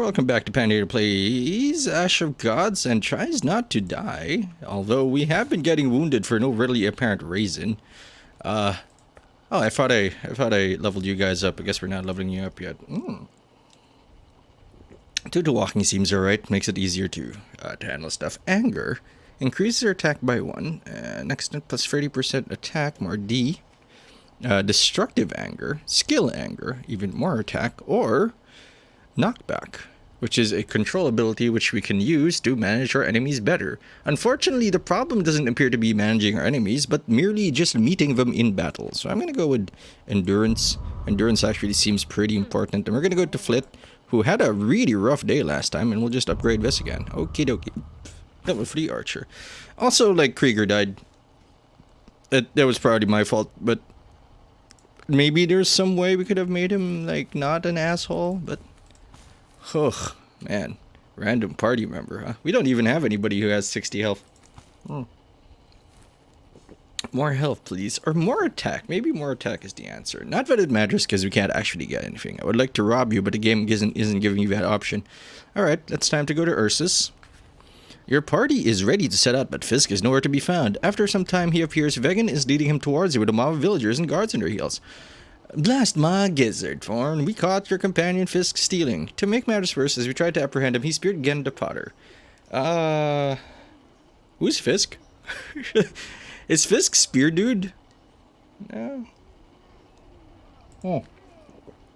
welcome back to Patinator Plays Ash of Gods and tries not to die, although we have been getting wounded for no really apparent reason. Oh, I thought I leveled you guys up. I guess we're not leveling you up yet. 2 walking seems alright, makes it easier to handle stuff. Anger increases your attack by 1. Next plus 30% attack, more D. Destructive anger, skill anger, even more attack, or knockback, which is a control ability which we can use to manage our enemies better. Unfortunately, the problem doesn't appear to be managing our enemies, but merely just meeting them in battle. So I'm going to go with endurance. Endurance actually seems pretty important. And we're going to go to Flit, who had a really rough day last time, and we'll just upgrade this again. Okie dokie. Level 3 Archer. Also, like, Krieger died. That was probably my fault, but maybe there's some way we could have made him, like, not an asshole, but ugh, man. Random party member, huh? We don't even have anybody who has 60 health. More health, please. Or more attack. Maybe more attack is the answer. Not that it matters, because we can't actually get anything. I would like to rob you, but the game isn't giving you that option. Alright, it's time to go to Ursus. Your party is ready to set out, but Fisk is nowhere to be found. After some time he appears, Vegan is leading him towards you with a mob of villagers and guards on their heels. Blast my gizzard, Thorn. We caught your companion Fisk stealing. To make matters worse, as we tried to apprehend him, he speared again the Potter. Who's Fisk? Is Fisk Spear Dude? No. Oh.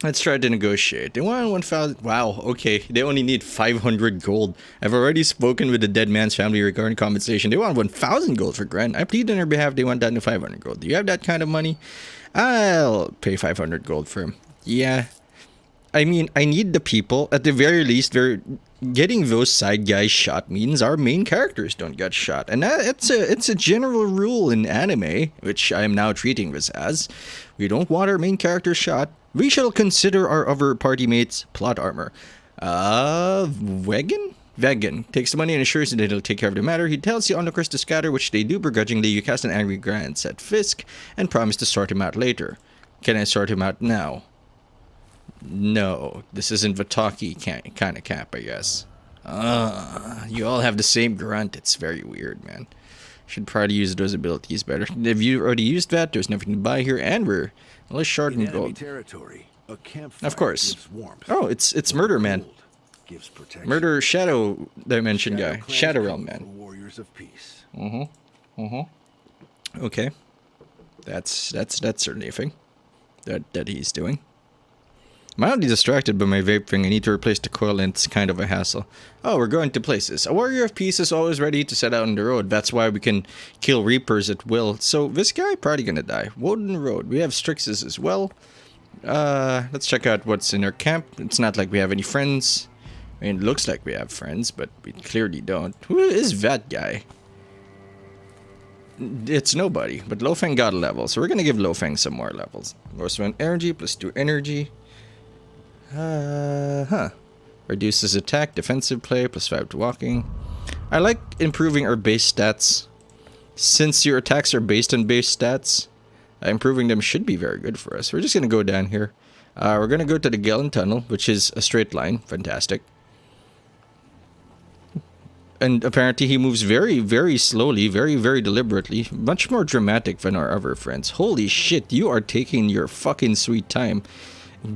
Let's try to negotiate. They want 1,000. Wow, okay. They only need 500 gold. I've already spoken with the dead man's family regarding compensation. They want 1,000 gold for Grant. I plead on their behalf. They want that to 500 gold. Do you have that kind of money? I'll pay 500 gold for him. Yeah. I mean, I need the people. At the very least, they're getting those side guys shot means our main characters don't get shot. And it's a general rule in anime, which I am now treating this as. We don't want our main character shot. We shall consider our other party mates' plot armor. Vegan takes the money and assures that he'll take care of the matter. He tells the onlookers to scatter, which they do begrudgingly. You cast an angry glance at Fisk and promise to sort him out later. Can I sort him out now? No, this isn't the talky kind of cap, I guess. You all have the same grunt. It's very weird, man. Should probably use those abilities better. If you already used that, there's nothing to buy here, and we're less short in gold. Of course. Oh, it's Murder Man. Murder Shadow Dimension guy. Shadow Realm Man. Okay. That's certainly a thing that he's doing. Mildly distracted by my vape thing. I need to replace the coil and it's kind of a hassle. Oh, we're going to places. A warrior of peace is always ready to set out on the road. That's why we can kill reapers at will. So this guy probably gonna die. Woden Road. We have Strixes as well. Let's check out what's in our camp. It's not like we have any friends. I mean, it looks like we have friends, but we clearly don't. Who is that guy? It's nobody, but Lofeng got a level, so we're gonna give Lofeng some more levels. More 1 energy, plus 2 energy. Reduces attack, defensive play, plus 5 to walking. I like improving our base stats. Since your attacks are based on base stats, improving them should be very good for us. We're just gonna go down here. We're gonna go to the Gelen Tunnel, which is a straight line. Fantastic. And apparently he moves very, very slowly, very, very deliberately. Much more dramatic than our other friends. Holy shit, you are taking your fucking sweet time.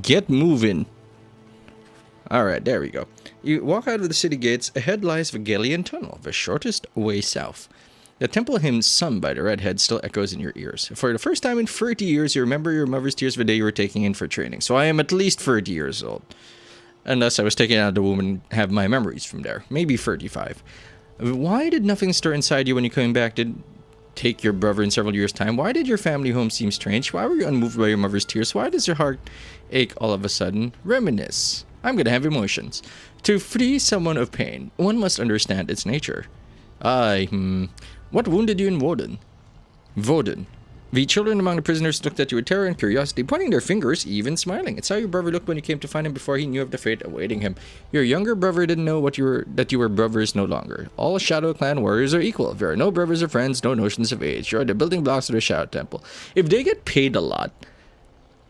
Get moving. Alright, there we go. You walk out of the city gates. Ahead lies the Gelen Tunnel, the shortest way south. The temple hymn sung by the redhead still echoes in your ears. For the first time in 30 years, you remember your mother's tears the day you were taking in for training. So I am at least 30 years old. Unless I was taken out of the womb and have my memories from there. Maybe 35. Why did nothing stir inside you when you came back? Did take your brother in several years' time? Why did your family home seem strange? Why were you unmoved by your mother's tears? Why does your heart ache all of a sudden? Reminisce. I'm gonna have emotions. To free someone of pain, one must understand its nature. What wounded you in Woden? Woden. The children among the prisoners looked at you with terror and curiosity, pointing their fingers, even smiling. It's how your brother looked when you came to find him before he knew of the fate awaiting him. Your younger brother didn't know that you were brothers no longer. All Shadow Clan warriors are equal. There are no brothers or friends, no notions of age. You are the building blocks of the Shadow Temple. If they get paid a lot,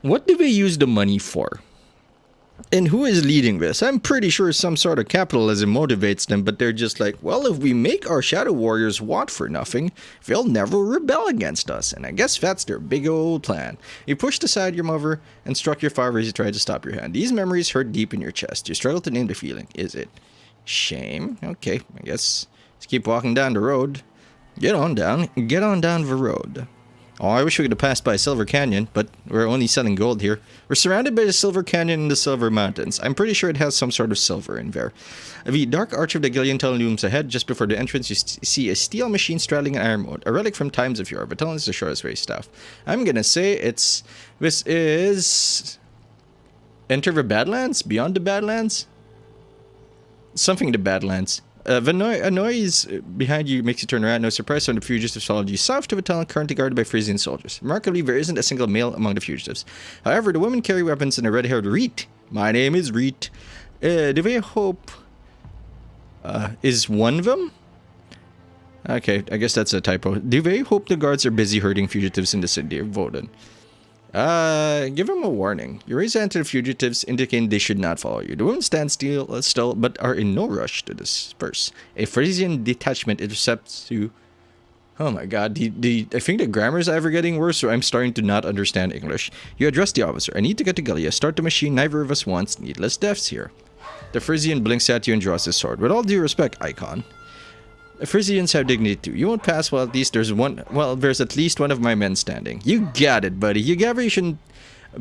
what do they use the money for? And who is leading this? I'm pretty sure some sort of capitalism motivates them, but they're just like, well, if we make our shadow warriors want for nothing, they'll never rebel against us. And I guess that's their big old plan. You pushed aside your mother and struck your father as you tried to stop your hand. These memories hurt deep in your chest. You struggle to name the feeling. Is it shame? Okay, I guess let's keep walking down the road. Get on down the road. Oh, I wish we could have passed by Silver Canyon, but we're only selling gold here. We're surrounded by the Silver Canyon and the Silver Mountains. I'm pretty sure it has some sort of silver in there. The dark arch of the Gillian Tunnel looms ahead. Just before the entrance, you see a steel machine straddling an iron moat, a relic from times of yore, but telling us the shortest way staff. I'm gonna say this is... Enter the Badlands? Beyond the Badlands? Something in the Badlands. A noise behind you makes you turn around. No surprise, some of the fugitives followed you south to a tunnel currently guarded by Frisian soldiers. Remarkably, there isn't a single male among the fugitives. However, the women carry weapons and a red-haired Reet. My name is Reet. Do they hope... is one of them? Okay, I guess that's a typo. Do they hope the guards are busy herding fugitives in the city of Voden? Give them a warning. You raise hand to the fugitives, indicating they should not follow you. The women stand still, but are in no rush to disperse. A Frisian detachment intercepts you. Oh my god, I think the grammar is ever getting worse, so I'm starting to not understand English. You address the officer. I need to get to Galia. Start the machine. Neither of us wants needless deaths here. The Frisian blinks at you and draws his sword. With all due respect, Icon. Frisians have dignity too. You won't pass while at least there's one. Well, there's at least one of my men standing. You got it, buddy. You got it. You shouldn't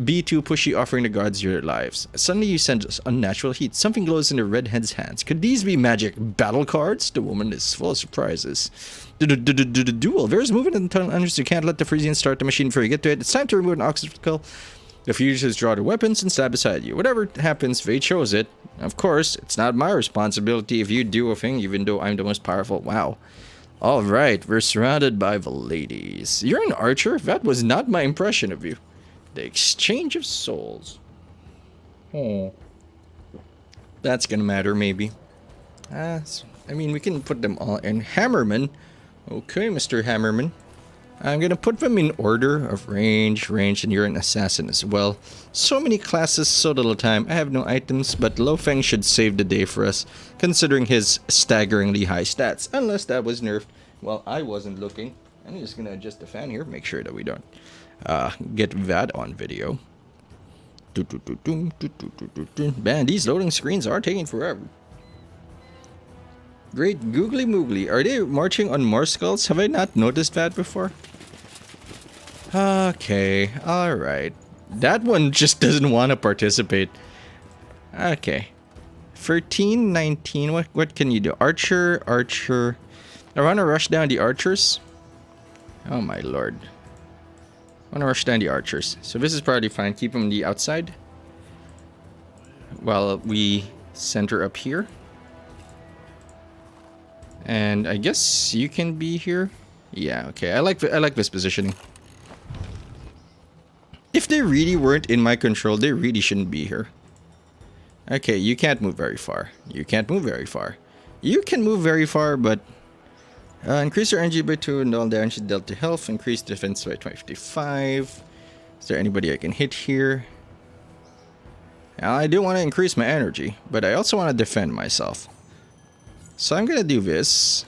be too pushy, offering the guards your lives. Suddenly, you sense unnatural heat. Something glows in the redhead's hands. Could these be magic battle cards? The woman is full of surprises. The duel. There's movement in the tunnel. You can't let the Frisians start the machine before you get to it. It's time to remove an obstacle. The fugitives draw their weapons and stand beside you. Whatever happens, they chose it. Of course, it's not my responsibility if you do a thing, even though I'm the most powerful. Wow. Alright, we're surrounded by the ladies. You're an archer? That was not my impression of you. The exchange of souls. That's gonna matter, maybe. I mean, we can put them all in. Hammerman. Okay, Mr. Hammerman. I'm gonna put them in order of range, and you're an assassin as well. So many classes, so little time. I have no items, but Lo Feng should save the day for us, considering his staggeringly high stats. Unless that was nerfed. Well, I wasn't looking. I'm just gonna adjust the fan here, make sure that we don't get that on video. Man, these loading screens are taking forever. Great googly moogly. Are they marching on more skulls? Have I not noticed that before? Okay, alright. That one just doesn't want to participate. Okay. 13, 19, what can you do? Archer. I want to rush down the archers. Oh my lord. I want to rush down the archers. So this is probably fine. Keep them on the outside. While we center up here. And I guess you can be here. Yeah, okay. I like this positioning. If they really weren't in my control, they really shouldn't be here. Okay, you can't move very far. You can't move very far. You can move very far, but increase your energy by 2 and all damage dealt to health. Increase defense by 25. Is there anybody I can hit here? Now, I do want to increase my energy, but I also want to defend myself. So I'm gonna do this.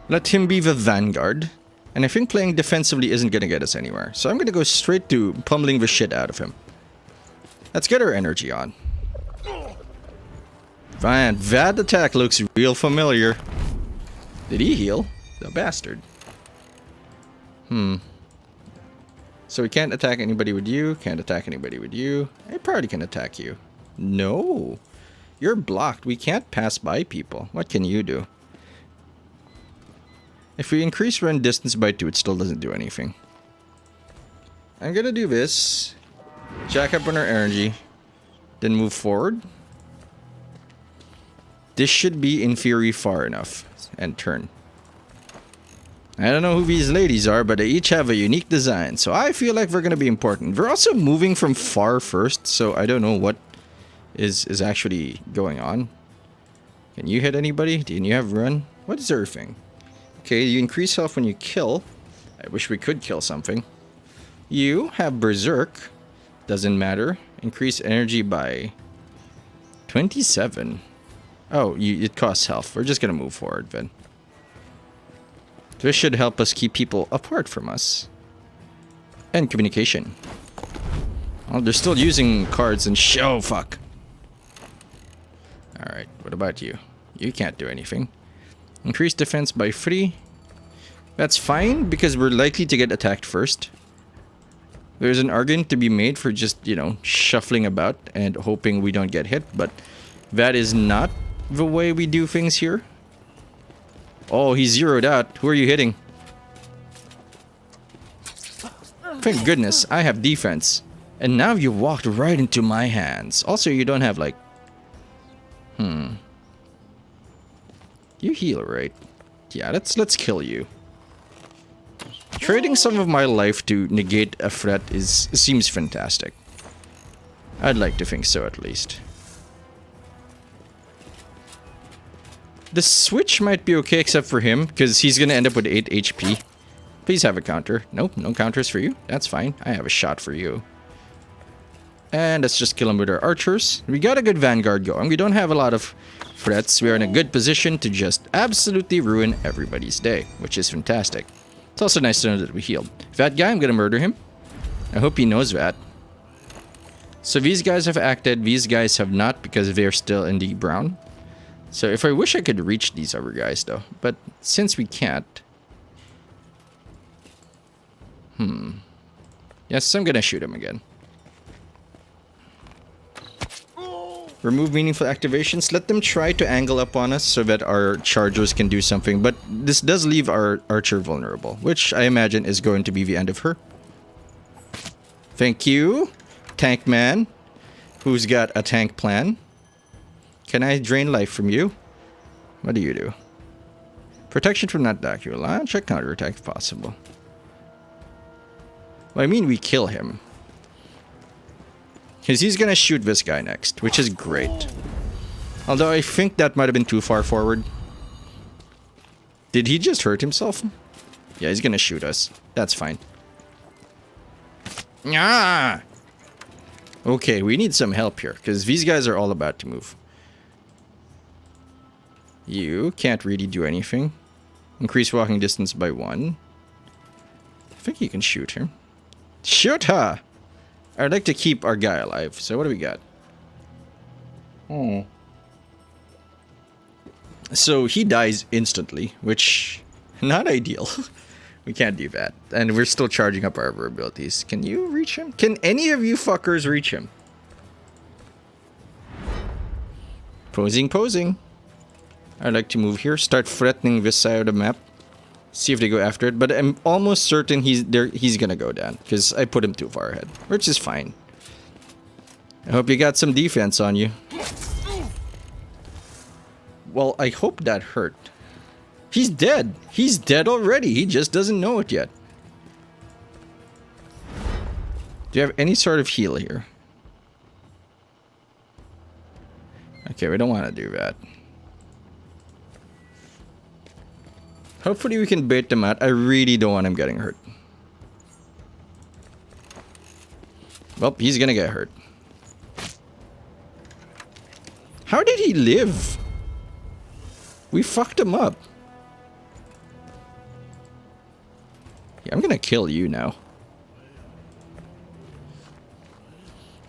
Let him be the vanguard. And I think playing defensively isn't gonna get us anywhere. So I'm gonna go straight to pummeling the shit out of him. Let's get our energy on. Fine, that attack looks real familiar. Did he heal? The bastard. So we can't attack anybody with you. Can't attack anybody with you. I probably can attack you. No. You're blocked. We can't pass by people. What can you do? If we increase run distance by 2, it still doesn't do anything. I'm gonna do this. Jack up on our energy. Then move forward. This should be, in theory, far enough. And turn. I don't know who these ladies are, but they each have a unique design. So I feel like we're gonna be important. We're also moving from far first, so I don't know what is actually going on. Can you hit anybody? Can you have run? What is their thing? Okay, you increase health when you kill. I wish we could kill something. You have berserk. Doesn't matter. Increase energy by 27. Oh, it costs health. We're just gonna move forward, then. This should help us keep people apart from us. And communication. Oh, they're still using cards and oh, fuck. Alright, what about you? You can't do anything. Increase defense by 3. That's fine, because we're likely to get attacked first. There's an argument to be made for just, you know, shuffling about and hoping we don't get hit, but that is not the way we do things here. Oh, he's zeroed out. Who are you hitting? Thank goodness, I have defense. And now you walked right into my hands. Also, you don't have, like... You heal, right? Yeah, let's kill you. Trading some of my life to negate a threat seems fantastic. I'd like to think so, at least. The switch might be okay except for him, because he's gonna end up with 8 HP. Please have a counter. Nope, no counters for you. That's fine. I have a shot for you. And let's just kill him with our archers. We got a good vanguard going. We don't have a lot of threats. We are in a good position to just absolutely ruin everybody's day, which is fantastic. It's also nice to know that we healed. That guy, I'm gonna murder him. I hope he knows that. So these guys have acted. These guys have not, because they're still in the brown. So if I wish I could reach these other guys, though. But since we can't... Yes, I'm gonna shoot him again. Remove meaningful activations. Let them try to angle up on us so that our chargers can do something. But this does leave our archer vulnerable, which I imagine is going to be the end of her. Thank you, tank man, who's got a tank plan. Can I drain life from you? What do you do? Protection from not accurate launch. Check counterattack if possible. Well, I mean, we kill him. Because he's gonna shoot this guy next, which is great. Although I think that might have been too far forward. Did he just hurt himself? Yeah, he's gonna shoot us. That's fine. Ah! Okay, we need some help here, because these guys are all about to move. You can't really do anything. Increase walking distance by 1. I think you can shoot her. Shoot her! I'd like to keep our guy alive. So what do we got? So he dies instantly, which... not ideal. We can't do that. And we're still charging up our abilities. Can you reach him? Can any of you fuckers reach him? Posing, posing. I'd like to move here. Start threatening this side of the map. See if they go after it. But I'm almost certain he's gonna go down. Because I put him too far ahead. Which is fine. I hope you got some defense on you. Well, I hope that hurt. He's dead. He's dead already. He just doesn't know it yet. Do you have any sort of heal here? Okay, we don't want to do that. Hopefully we can bait them out. I really don't want him getting hurt. Well, he's gonna get hurt. How did he live? We fucked him up. Yeah, I'm gonna kill you now.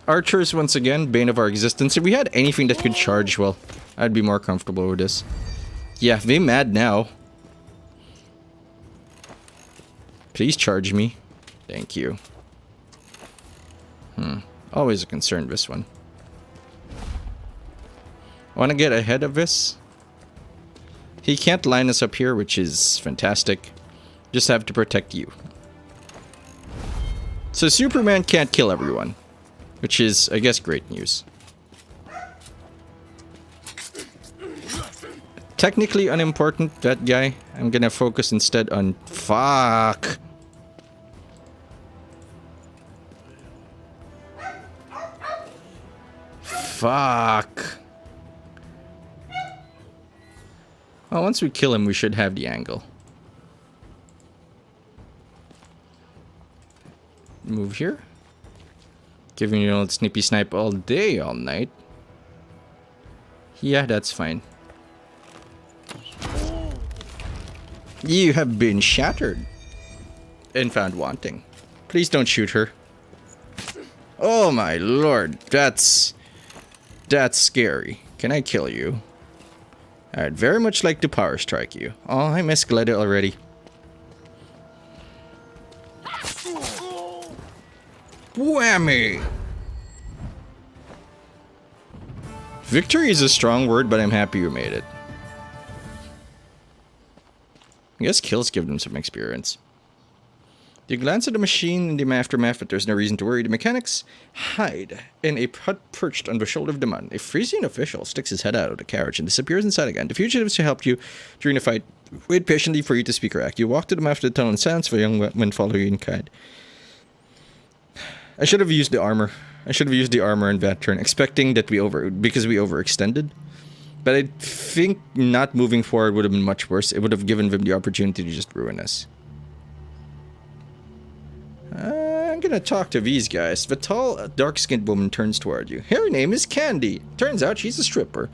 Archers, once again, bane of our existence. If we had anything that could charge, well, I'd be more comfortable with this. Yeah, they mad now. Please charge me. Thank you. Always a concern, this one. Want to get ahead of this? He can't line us up here, which is fantastic. Just have to protect you. So Superman can't kill everyone. Which is, I guess, great news. Technically unimportant, that guy. I'm gonna focus instead on... Fuck! Fuck! Well, once we kill him, we should have the angle. Move here. Giving you old snippy snipe all day, all night. Yeah, that's fine. You have been shattered and found wanting. Please don't shoot her. Oh my lord, that's scary. Can I kill you? I'd very much like to power strike you. Oh, I miss Gleda already. Whammy! Victory is a strong word, but I'm happy you made it. I guess kills give them some experience. You glance at the machine in the aftermath, but there's no reason to worry. The mechanics hide in a hut perched on the shoulder of the man. A Frisian official sticks his head out of the carriage and disappears inside again. The fugitives who helped you during the fight wait patiently for you to speak or act. You walk to them after the tunnel in silence, for a young men follow you in kind. I should have used the armor. I should have used the armor in that turn, expecting that because we overextended. But I think not moving forward would have been much worse. It would have given them the opportunity to just ruin us. I'm gonna talk to these guys. The tall, dark-skinned woman turns toward you. Her name is Candy. Turns out she's a stripper.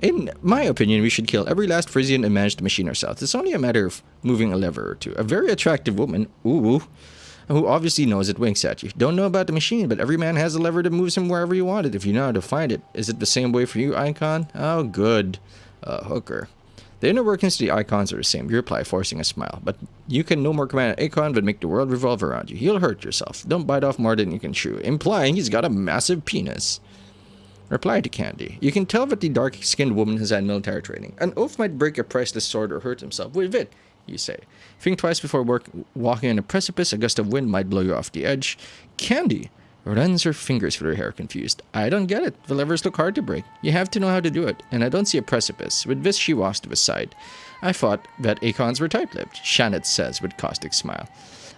In my opinion, we should kill every last Frisian and manage the machine ourselves. It's only a matter of moving a lever or two. A very attractive woman, ooh, who obviously knows it winks at you. Don't know about the machine, but every man has a lever that moves him wherever you want it if you know how to find it. Is it the same way for you, Icon? Oh, good. Hooker. The inner workings of the icons are the same. You reply, forcing a smile. But you can no more command an icon but make the world revolve around you. You'll hurt yourself. Don't bite off more than you can chew, implying he's got a massive penis. Reply to Candy. You can tell that the dark-skinned woman has had military training. An oath might break a priceless sword or hurt himself with it, you say. Think twice before walking on a precipice. A gust of wind might blow you off the edge. Candy runs her fingers through her hair, confused. I don't get it. The levers look hard to break. You have to know how to do it, and I don't see a precipice. With this, she walks to the side. I thought that Acons were tight-lipped, Shannon says with caustic smile.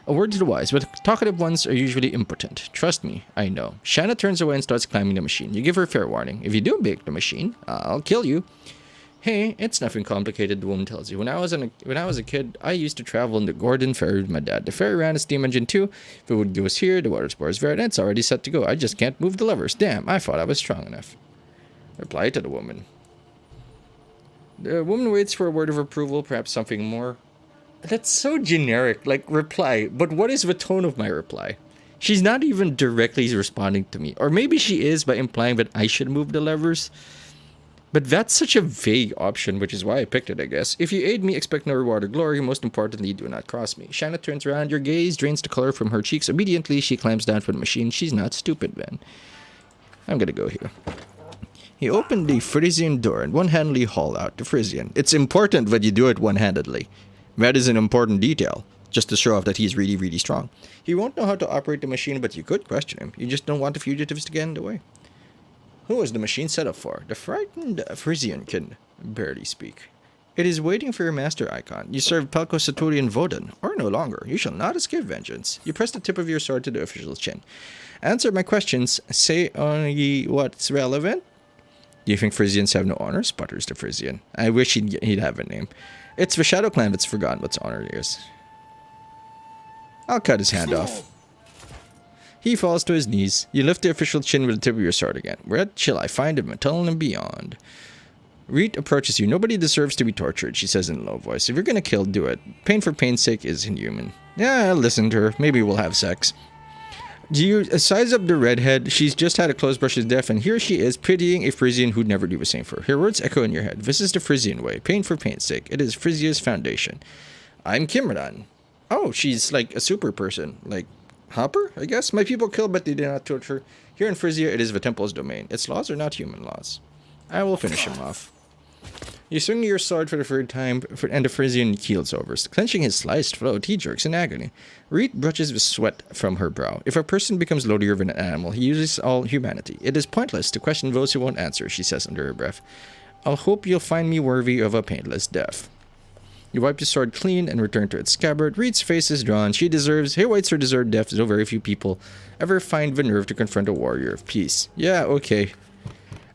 A word to the wise, but talkative ones are usually impotent. Trust me, I know. Shanna turns away and starts climbing the machine. You give her fair warning. If you do break the machine, I'll kill you. Hey, it's nothing complicated, the woman tells you. When I was a kid, I used to travel in the Gordon ferry with my dad. The ferry ran a steam engine too. If it would go us here, the water spore is there, and it's already set to go. I just can't move the levers. Damn, I thought I was strong enough. Reply to the woman. The woman waits for a word of approval, perhaps something more. That's so generic, like reply. But what is the tone of my reply? She's not even directly responding to me. Or maybe she is by implying that I should move the levers. But that's such a vague option, which is why I picked it, I guess. If you aid me, expect no reward or glory. Most importantly, do not cross me. Shanna turns around. Your gaze drains the color from her cheeks. Obediently, she clamps down for the machine. She's not stupid, man. I'm gonna go here. He opened the Frisian door and one-handedly hauled out the Frisian. It's important that you do it one-handedly. That is an important detail, just to show off that he's really, really strong. He won't know how to operate the machine, but you could question him. You just don't want the fugitives to get in the way. Who is the machine set up for? The frightened Frisian can barely speak. It is waiting for your master, Icon. You serve Pelko Saturi and Voden, or no longer. You shall not escape vengeance. You press the tip of your sword to the official's chin. Answer my questions. Say only what's relevant. Do you think Frisians have no honor? Sputters the Frisian. I wish he'd have a name. It's the Shadow Clan that's forgotten what's honor is. I'll cut his hand off. He falls to his knees. You lift the official's chin with the tip of your sword again. Where shall I find him? A tunnel and beyond. Reet approaches you. Nobody deserves to be tortured, she says in a low voice. If you're gonna kill, do it. Pain for pain's sake is inhuman. Yeah, I'll listen to her. Maybe we'll have sex. Do you size up the redhead? She's just had a close brush with death, and here she is, pitying a Frisian who'd never do the same for her. Her words echo in your head. This is the Frisian way. Pain for pain's sake. It is Frisia's foundation. I'm Kimran. Oh, she's like a super person. Like Hopper, I guess? My people kill, but they do not torture. Here in Frisia, it is the temple's domain. Its laws are not human laws. I will finish him off. You swing your sword for the third time, and the Frisian keels over. Clenching his sliced throat, he jerks in agony. Reet brushes the sweat from her brow. If a person becomes loadier than an animal, he uses all humanity. It is pointless to question those who won't answer, she says under her breath. I'll hope you'll find me worthy of a painless death. You wipe your sword clean and return to its scabbard. Reed's face is drawn. He waits her deserved death, so very few people ever find the nerve to confront a warrior of peace. Yeah, okay.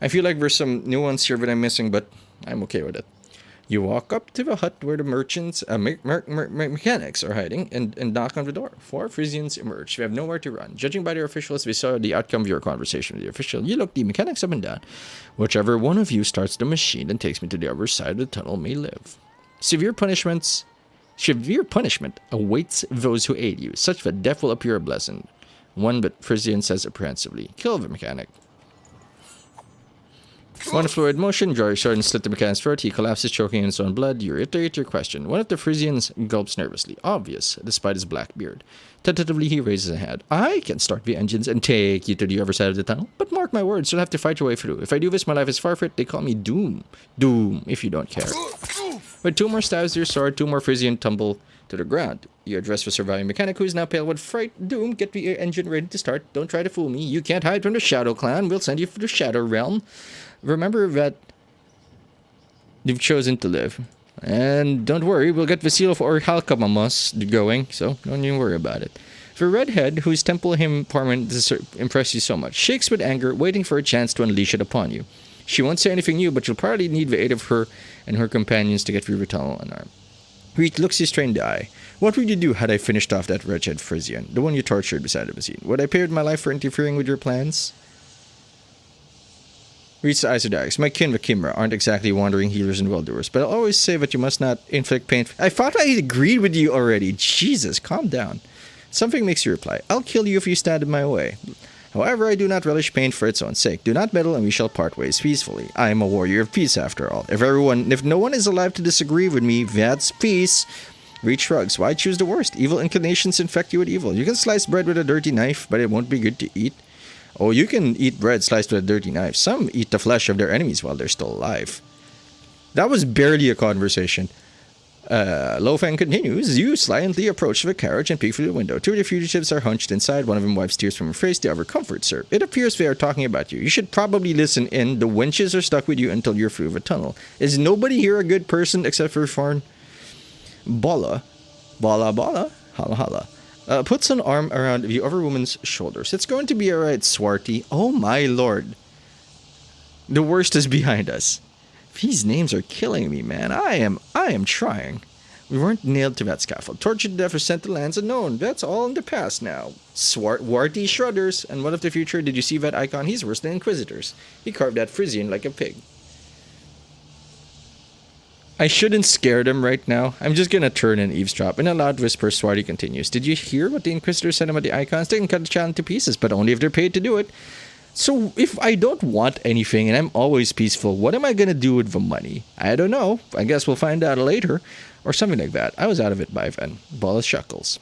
I feel like there's some nuance here that I'm missing, but I'm okay with it. You walk up to the hut where the merchants, mechanics are hiding and knock on the door. 4 Frisians emerge. They have nowhere to run. Judging by their officials, we saw the outcome of your conversation with the official. You look the mechanics up and down. Whichever one of you starts the machine and takes me to the other side of the tunnel may live. Severe punishment awaits those who aid you, such that death will appear a blessing. One but Frisian says apprehensively. Kill the mechanic. One fluid motion, draw your sword and slit the mechanic's throat. He collapses, choking in his own blood. You reiterate your question. One of the Frisians gulps nervously, obvious, despite his black beard. Tentatively, he raises a hand. I can start the engines and take you to the other side of the tunnel. But mark my words, you'll have to fight your way through. If I do this, my life is forfeit. They call me Doom. Doom, if you don't care. With 2 more stabs to your sword, 2 more Frisian tumble to the ground. You address the surviving mechanic, who is now pale with fright. Doom, get the engine ready to start. Don't try to fool me. You can't hide from the Shadow Clan. We'll send you for the Shadow Realm. Remember that you've chosen to live. And don't worry, we'll get the seal of Orhalkamamos going, so don't even worry about it. The redhead, whose temple hymn parliament impressed you so much, shakes with anger, waiting for a chance to unleash it upon you. She won't say anything new, but you'll probably need the aid of her and her companions to get through the tunnel unarmed. Reed looks you straight in the eye. What would you do had I finished off that wretched Frisian, the one you tortured beside the machine? Would I pay with my life for interfering with your plans? Reads the Isodarics. My kin, the Kimra, aren't exactly wandering healers and well-doers, but I'll always say that you must not inflict pain. I thought I agreed with you already. Jesus, calm down. Something makes you reply. I'll kill you if you stand in my way. However, I do not relish pain for its own sake. Do not meddle and we shall part ways peacefully. I am a warrior of peace after all. If no one is alive to disagree with me, that's peace. Reed shrugs. Why choose the worst? Evil inclinations infect you with evil. You can slice bread with a dirty knife, but it won't be good to eat. Oh, you can eat bread sliced with a dirty knife. Some eat the flesh of their enemies while they're still alive. That was barely a conversation. Lo Fang continues. You silently approach the carriage and peek through the window. 2 of the fugitives are hunched inside. One of them wipes tears from her face. The other comforts her. It appears they are talking about you. You should probably listen in. The winches are stuck with you until you're through the tunnel. Is nobody here a good person except for Farn? Bala, hala hala. Puts an arm around the other woman's shoulders. It's going to be alright, Swarty. Oh my lord. The worst is behind us. These names are killing me, man. I am trying. We weren't nailed to that scaffold. Tortured to death or sent to lands unknown. That's all in the past now. Warty Shrudders. And what of the future? Did you see that icon? He's worse than Inquisitors. He carved that Frisian like a pig. I shouldn't scare them right now. I'm just gonna turn and eavesdrop. In a loud whisper, Swarty continues. Did you hear what the Inquisitor said about the icons? They can cut the child into pieces, but only if they're paid to do it. So if I don't want anything and I'm always peaceful, what am I gonna do with the money? I don't know. I guess we'll find out later. Or something like that. I was out of it by then. Ball chuckles.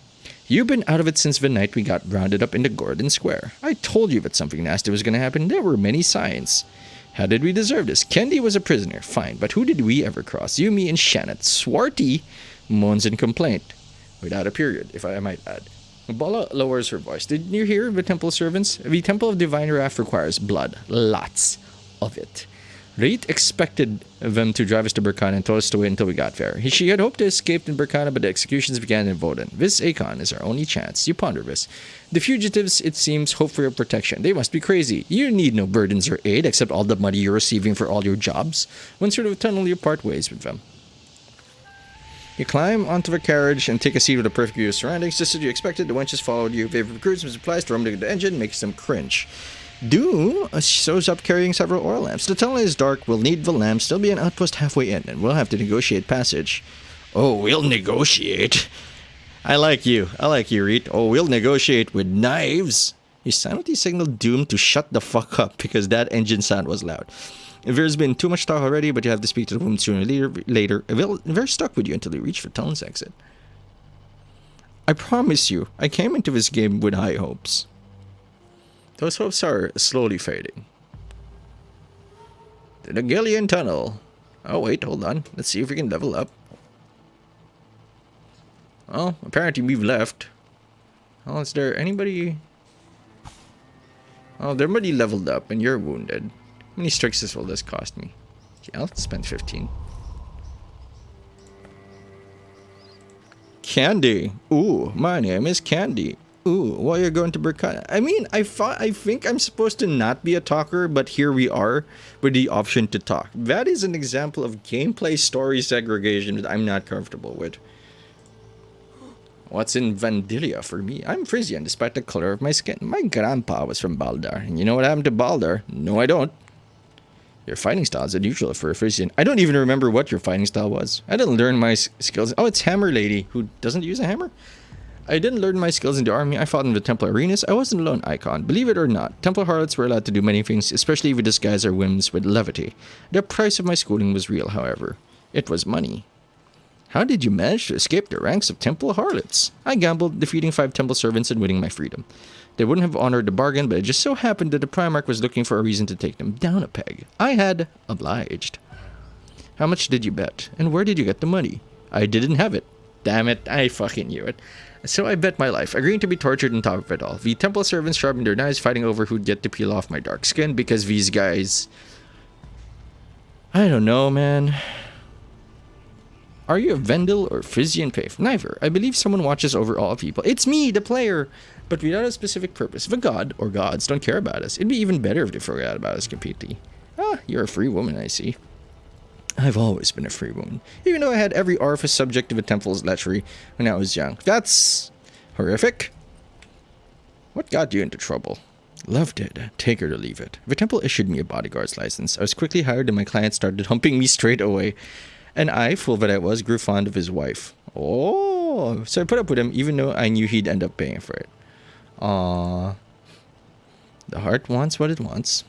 You've been out of it since the night we got rounded up in the Gordon Square. I told you that something nasty was gonna happen. There were many signs. How did we deserve this? Kendi was a prisoner, fine, but who did we ever cross? You, me, and Shannon. Swarty moans in complaint. Without a period, if I might add. Bala lowers her voice. Did you hear the temple servants? The temple of divine wrath requires blood. Lots of it. Reet expected them to drive us to Burkana and told us to wait until we got there. She had hoped to escape in Burkana, but the executions began in Voden. This Akon is our only chance. You ponder this. The fugitives, it seems, hope for your protection. They must be crazy. You need no burdens or aid, except all the money you're receiving for all your jobs. Once you're out of the tunnel, you part ways with them. You climb onto the carriage and take a seat with a perfect view of surroundings. Just as you expected, the wenches followed you. They have recruits and supplies to rumble the engine, makes them cringe. Doom shows up carrying several oil lamps. The tunnel is dark. We'll need the lamps. There'll be an outpost halfway in, and we'll have to negotiate passage. Oh, we'll negotiate. I like you, Reet. Oh, we'll negotiate with knives. You silently signaled Doom to shut the fuck up because that engine sound was loud. There's been too much talk already, but you have to speak to the woman sooner or later. They're stuck with you until you reach the tunnel's exit. I promise you, I came into this game with high hopes. Those hopes are slowly fading. The Nagillian Tunnel. Oh wait, hold on. Let's see if we can level up. Oh, apparently we've left. Oh, is there anybody? Oh, they're already leveled up and you're wounded. How many strixes will this cost me? Okay, I'll spend 15. Candy. Ooh, my name is Candy. Ooh, while you're going to Burkina. I mean, I think I'm supposed to not be a talker, but here we are with the option to talk. That is an example of gameplay story segregation that I'm not comfortable with. What's in Vandilia for me? I'm Frisian despite the color of my skin. My grandpa was from Baldar. And you know what happened to Baldar? No, I don't. Your fighting style is unusual for a Frisian. I don't even remember what your fighting style was. I didn't learn my skills. Oh, it's Hammer Lady, who doesn't use a hammer? I didn't learn my skills in the army. I fought in the temple arenas. I wasn't a lone icon. Believe it or not, temple harlots were allowed to do many things, especially if we disguise our whims with levity. The price of my schooling was real, however. It was money. How did you manage to escape the ranks of temple harlots? I gambled, defeating 5 temple servants and winning my freedom. They wouldn't have honored the bargain, but it just so happened that the Primarch was looking for a reason to take them down a peg. I had obliged. How much did you bet? And where did you get the money? I didn't have it. Damn it, I fucking knew it. So I bet my life, agreeing to be tortured on top of it all. The temple servants sharpened their knives, fighting over who'd get to peel off my dark skin, because these guys... I don't know, man. Are you a Vendel or Frisian Faith? Neither. I believe someone watches over all people. It's me, the player! But without a specific purpose. If a god or gods don't care about us, it'd be even better if they forgot about us completely. Ah, you're a free woman, I see. I've always been a free woman, even though I had every orifice subject of a temple's lechery when I was young. That's horrific. What got you into trouble? Love did. Take it or leave it. The temple issued me a bodyguard's license. I was quickly hired and my client started humping me straight away. And I, fool that I was, grew fond of his wife. Oh, so I put up with him even though I knew he'd end up paying for it. Aww. The heart wants what it wants.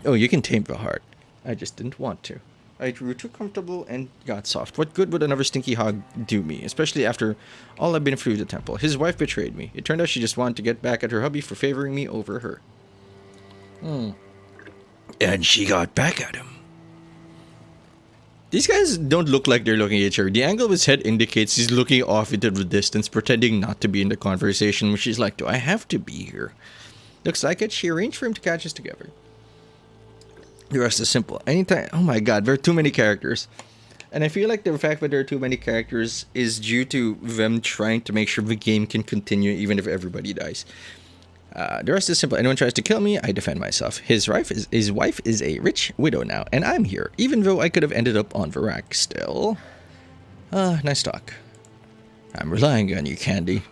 Oh, you can tame the heart. I just didn't want to. I grew too comfortable and got soft. What good would another stinky hog do me, especially after all I've been through the temple? His wife betrayed me. It turned out she just wanted to get back at her hubby for favoring me over her. And she got back at him. These guys don't look like they're looking at each other. The angle of his head indicates he's looking off into the distance, pretending not to be in the conversation, which is like, do I have to be here? Looks like it. She arranged for him to catch us together. The rest is simple. Anytime. Oh my god, there are too many characters. And I feel like the fact that there are too many characters is due to them trying to make sure the game can continue even if everybody dies. The rest is simple. Anyone tries to kill me, I defend myself. His wife is a rich widow now, and I'm here, even though I could have ended up on the rack still. Nice talk. I'm relying on you, Candy.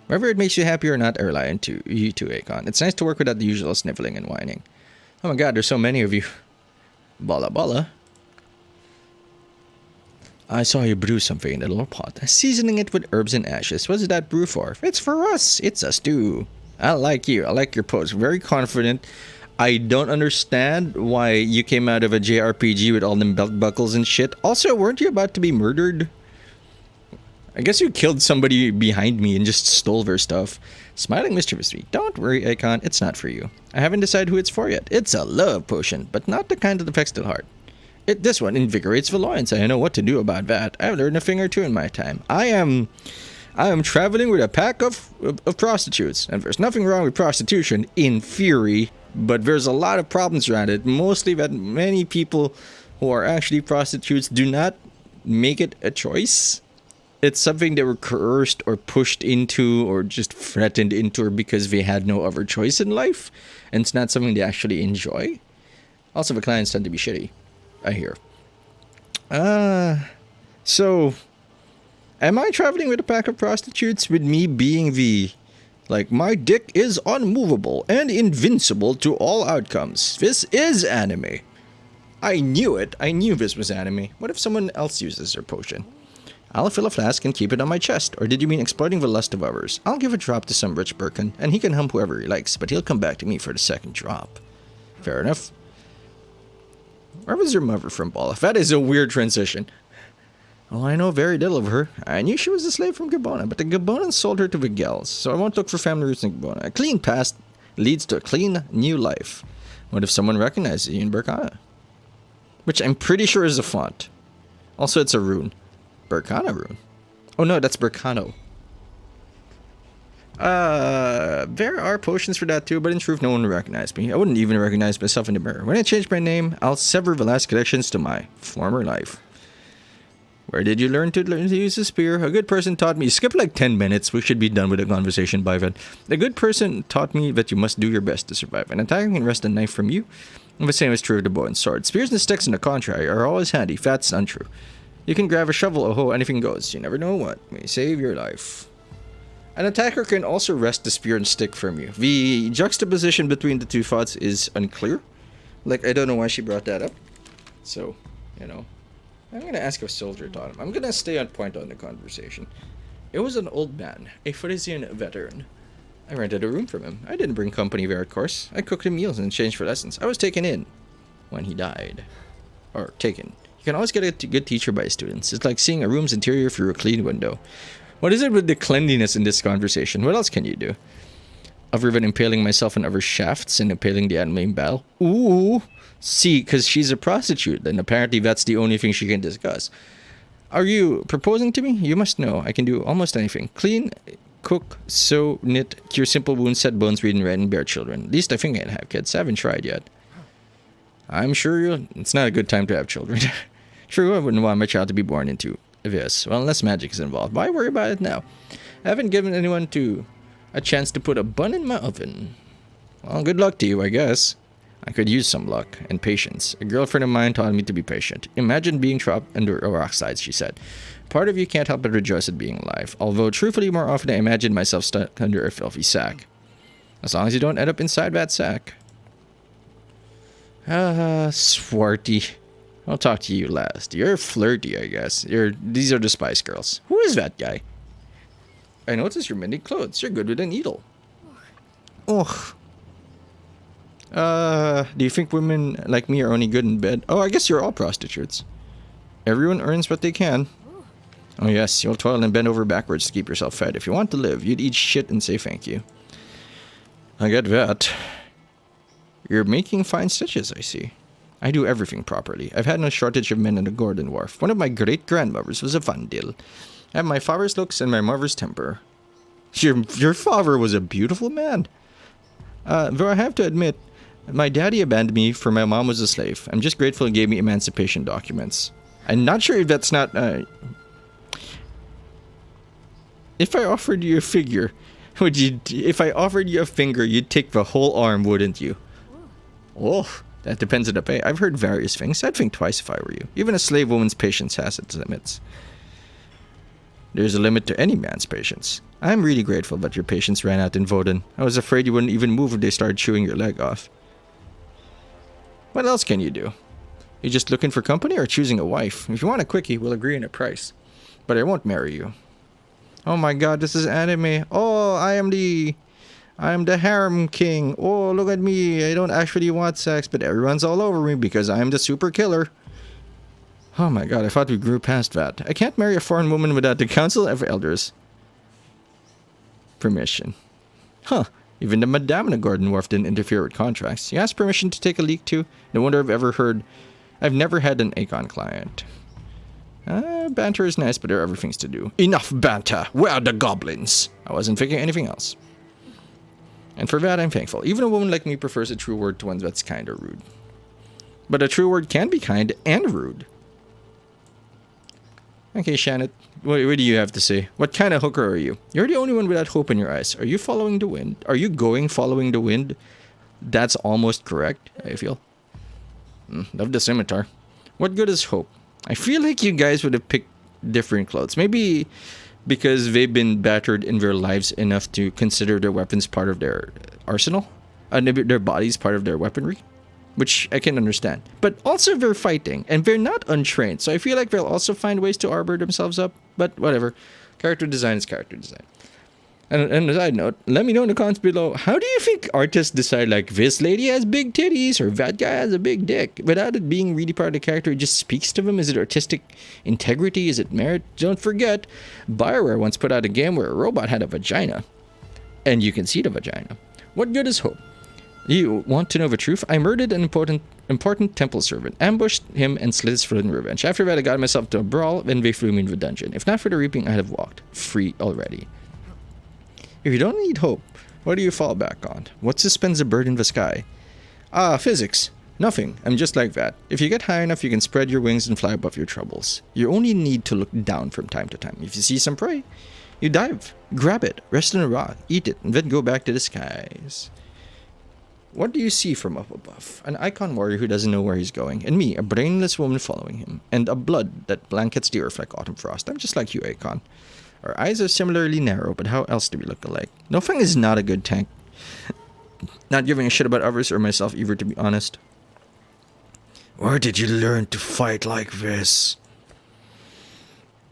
Whether it makes you happy or not, I rely on you too, Akon. It's nice to work without the usual sniveling and whining. Oh my god, there's so many of you. Bala bala. I saw you brew something in a little pot, seasoning it with herbs and ashes. What's that brew for? It's for us. It's a stew. I like you. I like your pose. Very confident. I don't understand why you came out of a JRPG with all them belt buckles and shit. Also, weren't you about to be murdered? I guess you killed somebody behind me and just stole their stuff. Smiling mischievously. Don't worry, Akon. It's not for you. I haven't decided who it's for yet. It's a love potion, but not the kind that affects the heart. This one invigorates the loins. I know what to do about that. I've learned a thing or two in my time. I am traveling with a pack of prostitutes, and there's nothing wrong with prostitution in theory, but there's a lot of problems around it. Mostly that many people who are actually prostitutes do not make it a choice. It's something they were coerced or pushed into or just threatened into because they had no other choice in life, and it's not something they actually enjoy. Also, the clients tend to be shitty, I hear. So, am I traveling with a pack of prostitutes with me being the, like, my dick is unmovable and invincible to all outcomes. This is anime. I knew it. I knew this was anime. What if someone else uses their potion? I'll fill a flask and keep it on my chest. Or did you mean exploiting the lust of others? I'll give a drop to some rich Birkin, and he can hump whoever he likes, but he'll come back to me for the second drop. Fair enough. Where was your mother from, Bala? That is a weird transition. Well, I know very little of her. I knew she was a slave from Gabona, but the Gabonans sold her to the Gels, so I won't look for family roots in Gabona. A clean past leads to a clean new life. What if someone recognizes you in Burkana? Which I'm pretty sure is a font. Also, it's a rune. Burkana rune. Oh no, that's Burkano. There are potions for that too, but in truth, no one will recognize me. I wouldn't even recognize myself in the mirror. When I change my name, I'll sever the last connections to my former life. Where did you learn to use a spear? A good person taught me. Skip like 10 minutes. We should be done with the conversation by then. A good person taught me that you must do your best to survive. An attacker can wrest a knife from you. And the same is true of the bow and sword. Spears and sticks, on the contrary, are always handy. That's untrue. You can grab a shovel, a hoe, anything goes. You never know what may save your life. An attacker can also wrest the spear and stick from you. The juxtaposition between the two thoughts is unclear. Like, I don't know why she brought that up. So, you know. I'm gonna ask if Soldier taught him. I'm gonna stay on point on the conversation. It was an old man, a Frisian veteran. I rented a room from him. I didn't bring company there, of course. I cooked him meals in exchange for lessons. I was taken in when he died. Or taken. You can always get a good teacher by students. It's like seeing a room's interior through a clean window. What is it with the cleanliness in this conversation? What else can you do? Other than impaling myself on other shafts and impaling the enemy in battle? Ooh! See, because she's a prostitute, and apparently that's the only thing she can discuss. Are you proposing to me? You must know. I can do almost anything. Clean, cook, sew, knit, cure simple wounds, set bones, read and write, and bear children. At least I think I can have kids. I haven't tried yet. I'm sure it's not a good time to have children. True, I wouldn't want my child to be born into this. Well, unless magic is involved. Why worry about it now? I haven't given anyone a chance to put a bun in my oven. Well, good luck to you, I guess. I could use some luck and patience. A girlfriend of mine taught me to be patient. Imagine being trapped under a rock slide, she said. Part of you can't help but rejoice at being alive. Although, truthfully, more often I imagine myself stuck under a filthy sack. As long as you don't end up inside that sack. Swarty. I'll talk to you last. You're flirty, I guess. These are the Spice Girls. Who is that guy? I noticed you're mending clothes. You're good with a needle. Ugh. Do you think women like me are only good in bed? Oh, I guess you're all prostitutes. Everyone earns what they can. Oh yes, you'll toil and bend over backwards to keep yourself fed. If you want to live, you'd eat shit and say thank you. I get that. You're making fine stitches, I see. I do everything properly. I've had no shortage of men in the Gordon Wharf. One of my great-grandmothers was a Vandil. I have my father's looks and my mother's temper. Your father was a beautiful man. Though I have to admit, my daddy abandoned me for my mom was a slave. I'm just grateful he gave me emancipation documents. I'm not sure if that's not... If I offered you a figure, would you... If I offered you a finger, you'd take the whole arm, wouldn't you? Oh, that depends on the pay. I've heard various things. I'd think twice if I were you. Even a slave woman's patience has its limits. There's a limit to any man's patience. I'm really grateful that your patience ran out in Voden. I was afraid you wouldn't even move if they started chewing your leg off. What else can you do? You just looking for company or choosing a wife? If you want a quickie, we'll agree on a price. But I won't marry you. Oh my god, this is anime. Oh, I am the harem king. Oh, look at me. I don't actually want sex, but everyone's all over me because I'm the super killer. Oh my god, I thought we grew past that. I can't marry a foreign woman without the council of elders' permission. Huh. Even the Madame in the Gordon Wharf didn't interfere with contracts. You asked permission to take a leak too? No wonder I've never had an Acon client. Banter is nice, but there are other things to do. Enough banter! Where are the goblins? I wasn't thinking anything else. And for that, I'm thankful. Even a woman like me prefers a true word to one that's kind or rude. But a true word can be kind and rude. Okay, Shannon, what do you have to say? What kind of hooker are you? You're the only one without hope in your eyes. Are you following the wind? Are you going following the wind? That's almost correct, I feel. Love the scimitar. What good is hope? I feel like you guys would have picked different clothes. Maybe because they've been battered in their lives enough to consider their weapons part of their arsenal. Their bodies part of their weaponry. Which I can understand. But also they're fighting, and they're not untrained, so I feel like they'll also find ways to arbor themselves up, but whatever. Character design is character design. And a side note, let me know in the comments below, how do you think artists decide, like, this lady has big titties, or that guy has a big dick? Without it being really part of the character, it just speaks to them? Is it artistic integrity? Is it merit? Don't forget, BioWare once put out a game where a robot had a vagina. And you can see the vagina. What good is hope? You want to know the truth? I murdered an important temple servant, ambushed him, and slit his throat in revenge. After that, I got myself to a brawl, and they threw me into the dungeon. If not for the reaping, I'd have walked free already. If you don't need hope, what do you fall back on? What suspends a bird in the sky? Physics. Nothing. I'm just like that. If you get high enough, you can spread your wings and fly above your troubles. You only need to look down from time to time. If you see some prey, you dive, grab it, rest on a rock, eat it, and then go back to the skies. What do you see from up above? An icon warrior who doesn't know where he's going, and me, a brainless woman following him, and a blood that blankets the earth like autumn frost. I'm just like you, Icon. Our eyes are similarly narrow, but how else do we look alike? Nofeng is not a good tank. Not giving a shit about others or myself either, to be honest. Where did you learn to fight like this?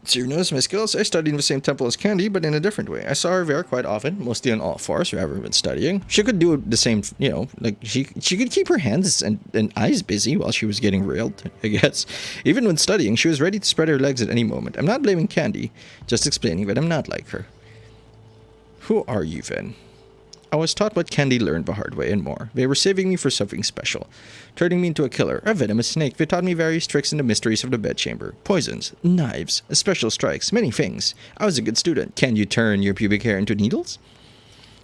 So you notice my skills? I studied in the same temple as Candy, but in a different way. I saw her there quite often, mostly on all fours rather than studying. She could do the same, you know, like she could keep her hands and eyes busy while she was getting railed, I guess. Even when studying, she was ready to spread her legs at any moment. I'm not blaming Candy, just explaining that I'm not like her. Who are you then? I was taught what Candy learned the hard way and more. They were saving me for something special. Turning me into a killer, a venomous snake. They taught me various tricks and the mysteries of the bedchamber. Poisons, knives, special strikes, many things. I was a good student. Can you turn your pubic hair into needles?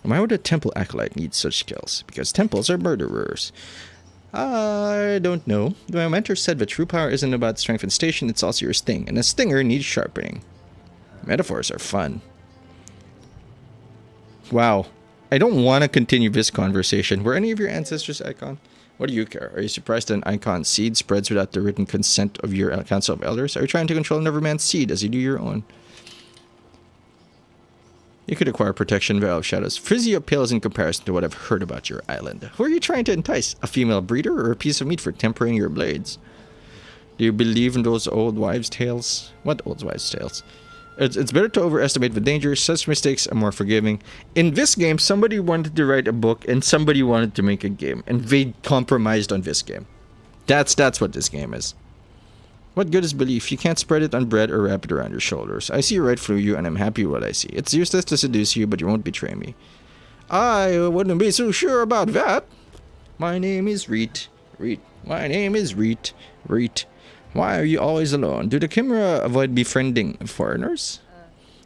Why would a temple acolyte need such skills? Because temples are murderers. I don't know. My mentor said that true power isn't about strength and station, it's also your sting. And a stinger needs sharpening. Metaphors are fun. Wow. I don't want to continue this conversation. Were any of your ancestors Icon? What do you care? Are you surprised that an Icon's seed spreads without the written consent of your council of elders? Are you trying to control another man's seed as you do your own? You could acquire protection via shadows. Frizzy pales in comparison to what I've heard about your island. Who are you trying to entice? A female breeder or a piece of meat for tempering your blades? Do you believe in those old wives' tales? What old wives' tales? It's better to overestimate the dangers. Such mistakes are more forgiving. In this game, somebody wanted to write a book and somebody wanted to make a game. And they compromised on this game. That's what this game is. What good is belief? You can't spread it on bread or wrap it around your shoulders. I see right through you and I'm happy with what I see. It's useless to seduce you, but you won't betray me. I wouldn't be so sure about that. My name is Reet. Reet. My name is Reet. Reet. Why are you always alone? Do the Chimera avoid befriending foreigners?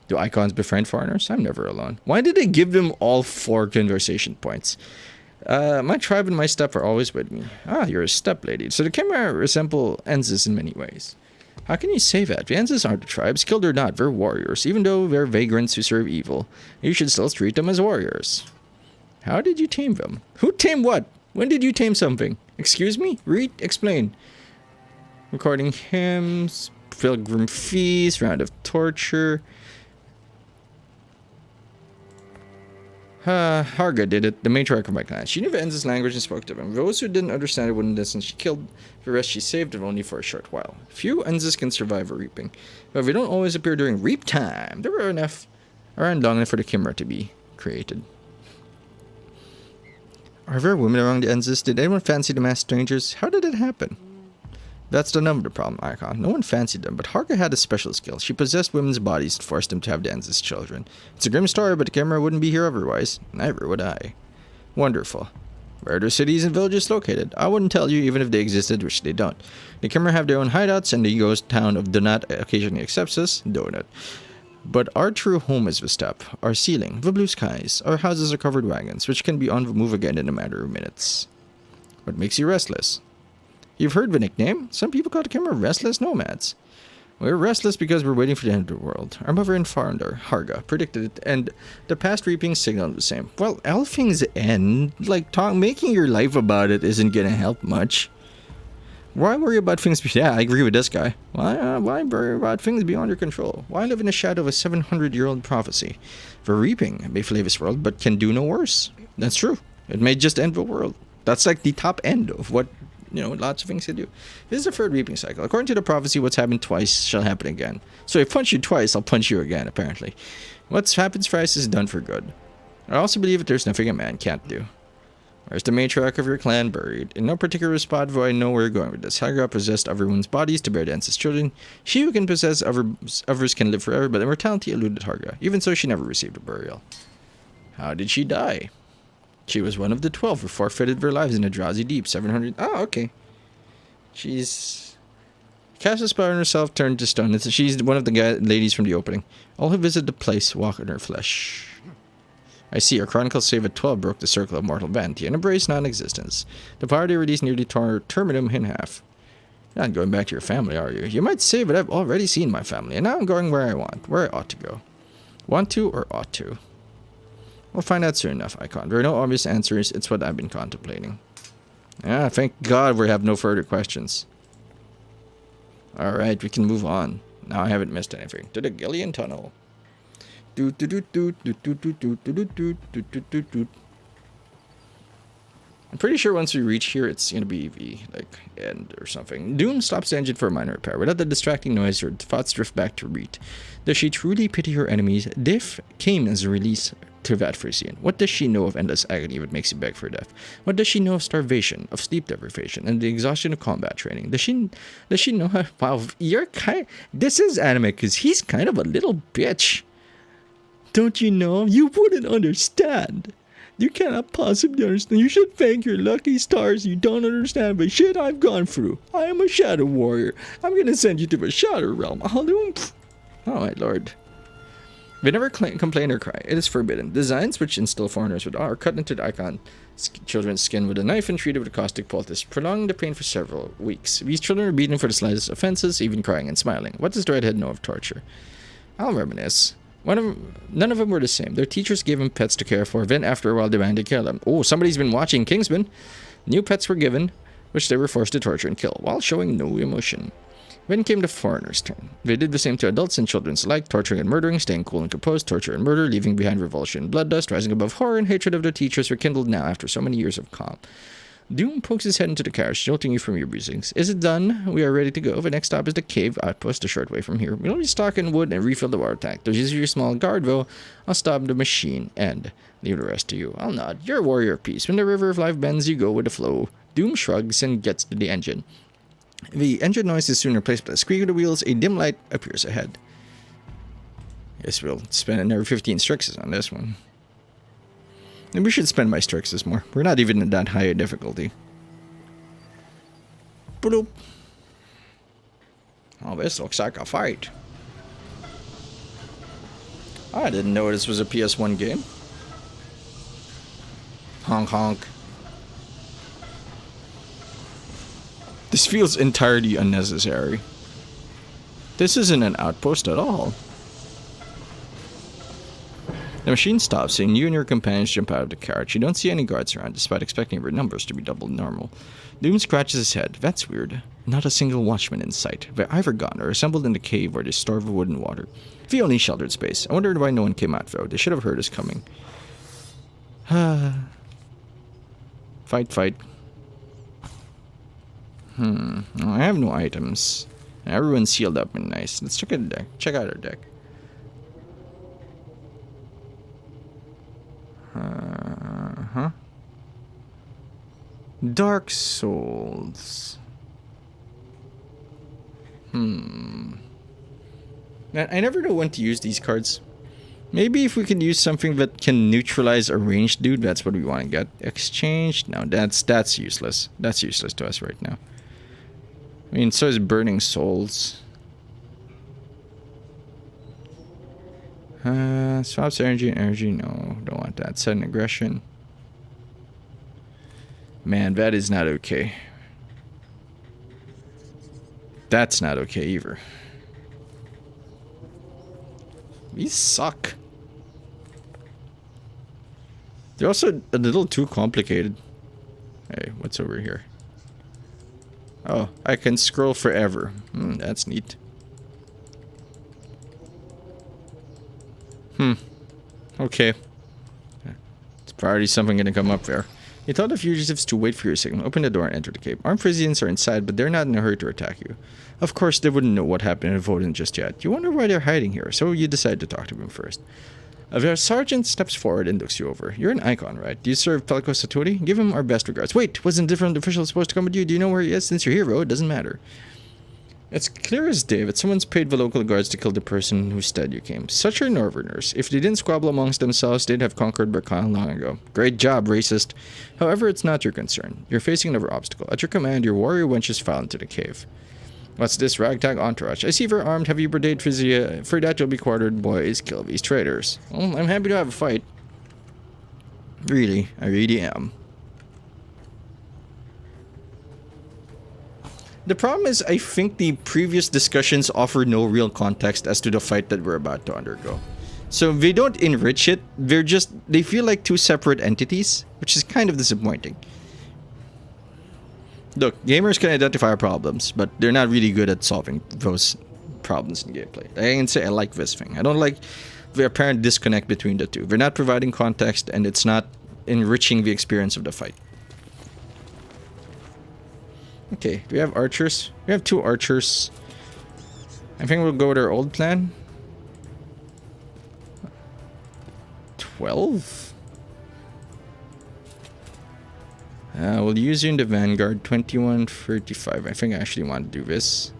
Do icons befriend foreigners? I'm never alone. Why did they give them all 4 conversation points? My tribe and my step are always with me. Ah, you're a step lady. So the Chimera resemble Enzes in many ways. How can you say that? The Enzes aren't the tribes, killed or not, they're warriors. Even though they're vagrants who serve evil, you should still treat them as warriors. How did you tame them? Who tamed what? When did you tame something? Excuse me? Read, explain. Recording hymns, pilgrim feast, round of torture. Harga did it, the matriarch of my clan. She knew the Enz's language and spoke to them. Those who didn't understand it wouldn't listen. She killed the rest. She saved them only for a short while. Few Enzes can survive a reaping, but they don't always appear during reap time. There were enough around long enough for the Chimera to be created. Are there women among the Enzes? Did anyone fancy the masked strangers? How did it happen? That's the number problem, Icon. No one fancied them, but Harga had a special skill. She possessed women's bodies to force them to have the Enz's children. It's a grim story, but the Chimera wouldn't be here otherwise. Neither would I. Wonderful. Where are the cities and villages located? I wouldn't tell you even if they existed, which they don't. The Chimera have their own hideouts, and the ghost town of Donut occasionally accepts us. Donut. But our true home is the steppe, our ceiling, the blue skies. Our houses are covered wagons, which can be on the move again in a matter of minutes. What makes you restless? You've heard the nickname. Some people call the Chimera restless nomads. We're restless because we're waiting for the end of the world. Our mother and founder, Harga, predicted it, and the past reaping signaled the same. Well, all things end. Like, making your life about it isn't gonna help much. Why worry about things? Yeah, I agree with this guy. Why worry about things beyond your control? Why live in the shadow of a 700-year-old prophecy? The reaping may flay this world, but can do no worse. That's true. It may just end the world. That's like the top end of what, lots of things to do. This is the third reaping cycle. According to the prophecy, what's happened twice shall happen again. So if I punch you twice, I'll punch you again, apparently. What's happened thrice is done for good. I also believe that there's nothing a man can't do. Where's the matriarch of your clan buried? In no particular spot do I know where you're going with this. Hagra possessed everyone's bodies to bear the ancestors' children. She who can possess others can live forever, but immortality eluded Harga. Even so, she never received a burial. How did she die? She was one of the 12 who forfeited their lives in the drowsy deep. 700... Oh, okay. She's... Cast a spell on herself, turned to stone. She's one of the ladies from the opening. All who visit the place walk on her flesh. I see. Our Chronicles save at 12 broke the circle of mortal vanity and embraced non-existence. The power they released nearly tore Terminum in half. You're not going back to your family, are you? You might say, but I've already seen my family, and now I'm going where I want, where I ought to go. Want to or ought to? We'll find out soon enough, Icon. There are no obvious answers. It's what I've been contemplating. Ah, thank God we have no further questions. Alright, we can move on. Now I haven't missed anything. To the Gillian Tunnel. I'm pretty sure once we reach here, it's gonna be the, end or something. Doom stops the engine for a minor repair. Without the distracting noise, her thoughts drift back to Reet. Does she truly pity her enemies? Death came as a release to that Frisian. What does she know of endless agony that makes you beg for death? What does she know of starvation, of sleep deprivation, and the exhaustion of combat training? Does she know how... Wow, this is anime, because he's kind of a little bitch. Don't you know? You wouldn't understand. You cannot possibly understand. You should thank your lucky stars you don't understand the shit I've gone through. I am a shadow warrior. I'm gonna send you to the shadow realm. Oh my lord. We never complain or cry. It is forbidden. Designs which instill foreigners with awe are cut into the icon children's skin with a knife and treated with a caustic poultice, prolonging the pain for several weeks. These children are beaten for the slightest offenses, even crying and smiling. What does the redhead know of torture? I'll reminisce. None of them were the same. Their teachers gave them pets to care for, then after a while demanded to kill them. Oh, somebody's been watching Kingsman. New pets were given, which they were forced to torture and kill, while showing no emotion. Then came the foreigner's turn. They did the same to adults and children alike, torturing and murdering, staying cool and composed, torture and murder, leaving behind revulsion and bloodlust, rising above horror and hatred of their teachers, rekindled now after so many years of calm. Doom pokes his head into the carriage, jolting you from your bruisings. Is it done? We are ready to go. The next stop is the cave outpost, a short way from here. We'll restock in wood and refill the water tank. There's usually a small guard, though. I'll stop the machine and leave the rest to you. I'll nod. You're a warrior of peace. When the river of life bends, you go with the flow. Doom shrugs and gets to the engine. The engine noise is soon replaced by the squeak of the wheels. A dim light appears ahead. Guess we'll spend another 15 Strixes on this one. Maybe we should spend my Strixes more. We're not even at that high a difficulty. Bloop. Oh, this looks like a fight. I didn't know this was a PS1 game. Honk honk. This feels entirely unnecessary. This isn't an outpost at all. The machine stops, and you and your companions jump out of the carriage. You don't see any guards around, despite expecting their numbers to be double normal. Doom scratches his head. That's weird. Not a single watchman in sight. They're either gone or assembled in the cave where they store the wood and water. The only sheltered space. I wondered why no one came out, though. They should have heard us coming. Fight, fight. I have no items. Everyone's sealed up and nice. Let's check out the deck. Check out our deck. Dark Souls. Man, I never know when to use these cards. Maybe if we can use something that can neutralize a ranged dude, that's what we want to get. Exchange? No, that's useless. That's useless to us right now. I mean, so is Burning Souls. Swaps energy and energy. No, don't want that. Sudden aggression. Man, that is not okay. That's not okay either. These suck. They're also a little too complicated. Hey, what's over here? Oh, I can scroll forever. That's neat. Okay. It's probably something gonna come up there. You tell the fugitives to wait for your signal. Open the door and enter the cave. Armed Frisians are inside, but they're not in a hurry to attack you. Of course, they wouldn't know what happened in Voden just yet. You wonder why they're hiding here, so you decide to talk to them first. Their sergeant steps forward and looks you over. You're an icon, right? Do you serve Pelko Satori? Give him our best regards. Wait, wasn't a different official supposed to come with you? Do you know where he is? Since you're hero, it doesn't matter. It's clear as day that someone's paid the local guards to kill the person whose stead you came. Such are Northerners. If they didn't squabble amongst themselves, they'd have conquered Berkhan long ago. Great job, racist. However, it's not your concern. You're facing another obstacle. At your command, your warrior wenches file into the cave. What's this ragtag entourage? I see they're armed, heavy brigade physia. For that you'll be quartered. Boys, kill these traitors. Well, I'm happy to have a fight. Really, I really am. The problem is, I think the previous discussions offer no real context as to the fight that we're about to undergo. So if they don't enrich it, they feel like two separate entities, which is kind of disappointing. Look, gamers can identify problems, but they're not really good at solving those problems in gameplay. I can say I like this thing. I don't like the apparent disconnect between the two. They're not providing context, and it's not enriching the experience of the fight. Okay, do we have archers? We have 2 archers. I think we'll go with our old plan. 12? We'll use you in the vanguard. 21:35. I think I actually want to do this.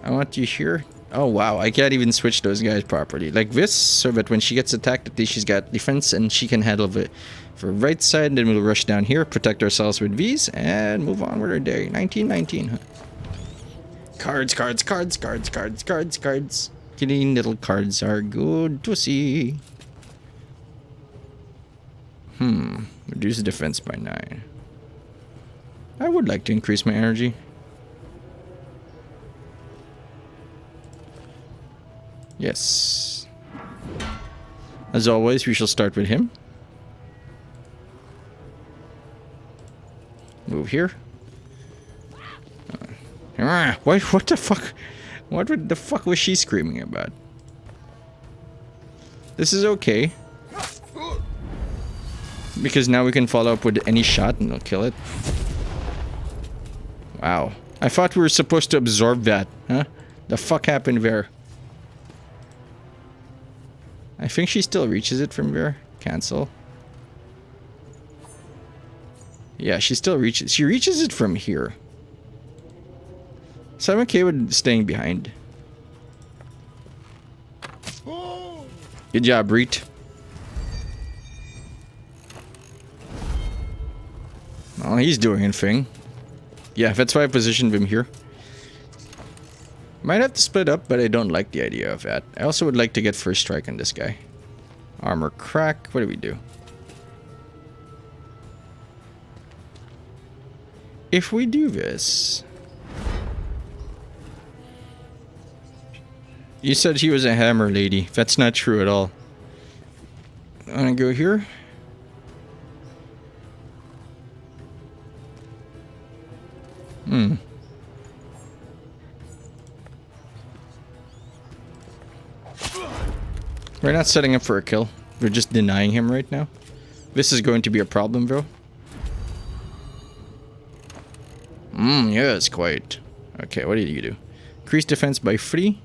I want you here. Oh wow, I can't even switch those guys properly. Like this, so that when she gets attacked, at least she's got defense and she can handle it. For right side, then we'll rush down here, protect ourselves with these, and move on with our day. 1919, huh? Cards, cards, cards, cards, cards, cards, cards. Kitty little cards are good to see. Reduce defense by 9. I would like to increase my energy. Yes. As always, we shall start with him. Move here. What the fuck? What the fuck was she screaming about? This is okay. Because now we can follow up with any shot and it'll kill it. Wow. I thought we were supposed to absorb that, huh? The fuck happened there? I think she still reaches it from there. Cancel. Yeah, she still reaches. She reaches it from here. So I'm okay with staying behind. Good job, Reet. Oh, he's doing a thing. Yeah, that's why I positioned him here. Might have to split up, but I don't like the idea of that. I also would like to get first strike on this guy. Armor crack. What do we do? If we do this... You said he was a hammer lady. That's not true at all. I'm gonna go here. We're not setting up for a kill. We're just denying him right now. This is going to be a problem, though. Yes, quite. Okay, what do you do? Increase defense by 3.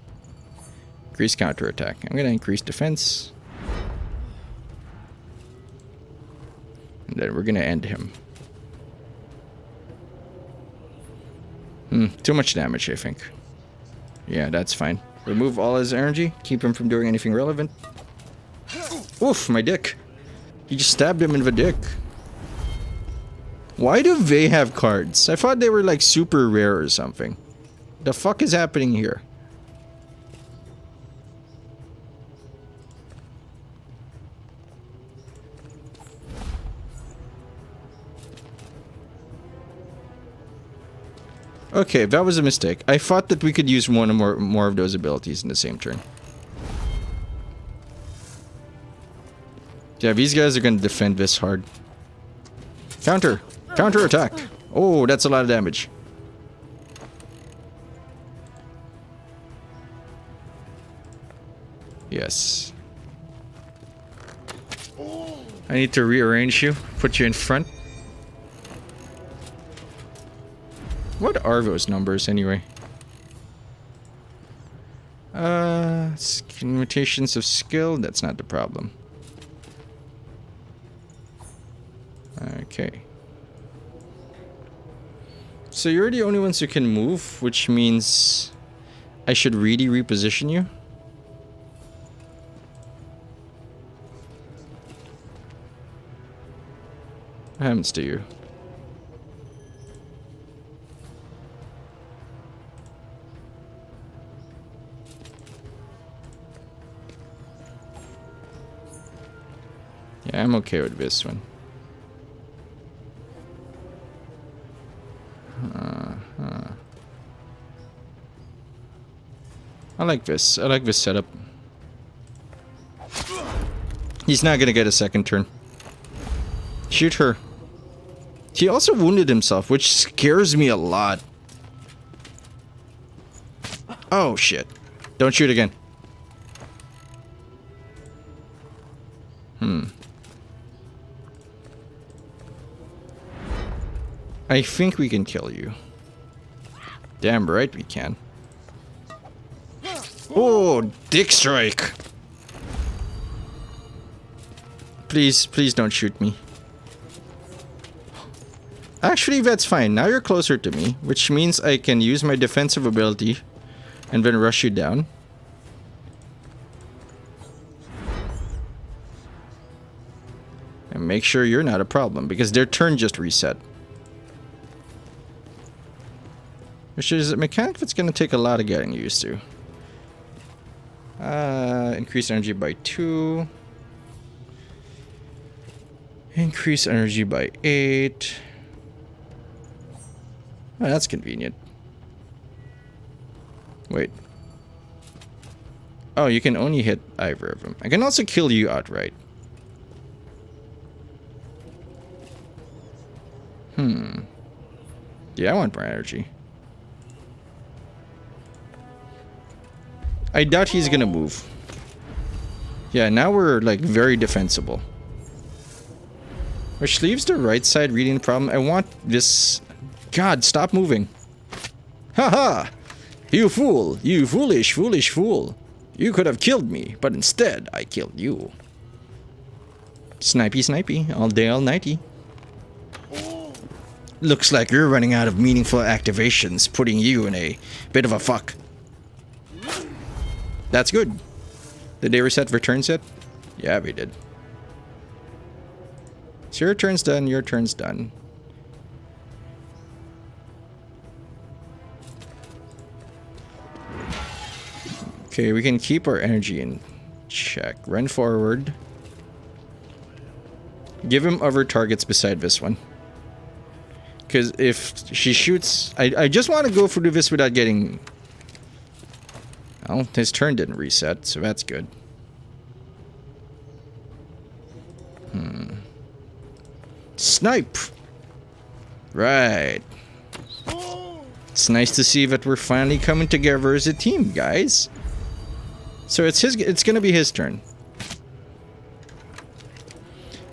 Increase counterattack. I'm gonna increase defense. And then we're gonna end him. Too much damage, I think. Yeah, that's fine. Remove all his energy. Keep him from doing anything relevant. Oof, my dick. You just stabbed him in the dick. Why do they have cards? I thought they were like super rare or something. The fuck is happening here? Okay, that was a mistake. I thought that we could use one or more of those abilities in the same turn. Yeah, these guys are gonna defend this hard. Counter! Counter attack! Oh, that's a lot of damage. Yes. I need to rearrange you, put you in front. What are those numbers anyway? Limitations of skill, that's not the problem. Okay. So you're the only ones who can move, which means I should really reposition you. What happens to you? I'm okay with this one. I like this. I like this setup. He's not gonna get a second turn. Shoot her. He also wounded himself, which scares me a lot. Oh shit. Don't shoot again. I think we can kill you. Damn right we can. Oh, dick strike. Please, please don't shoot me. Actually, that's fine. Now you're closer to me, which means I can use my defensive ability and then rush you down. And make sure you're not a problem, because their turn just reset. Which is a mechanic that's going to take a lot of getting used to. Increase energy by 2. Increase energy by 8. Oh, that's convenient. Wait. Oh, you can only hit either of them. I can also kill you outright. Yeah, I want more energy. I doubt he's gonna move. Yeah, now we're like very defensible. Which leaves the right side reading the problem. I want this... God, stop moving. Haha! You fool! You foolish, foolish fool! You could have killed me, but instead I killed you. Snipey, snipey, all day, all nighty. Looks like you're running out of meaningful activations, putting you in a bit of a fuck. That's good. Did they reset returns yet? Yeah, we did. So your turn's done, your turn's done. Okay, we can keep our energy in check. Run forward. Give him other targets beside this one. Because if she shoots... I just want to go through this without getting... Oh, his turn didn't reset, so that's good. Snipe! Right. It's nice to see that we're finally coming together as a team, guys. So it's gonna be his turn.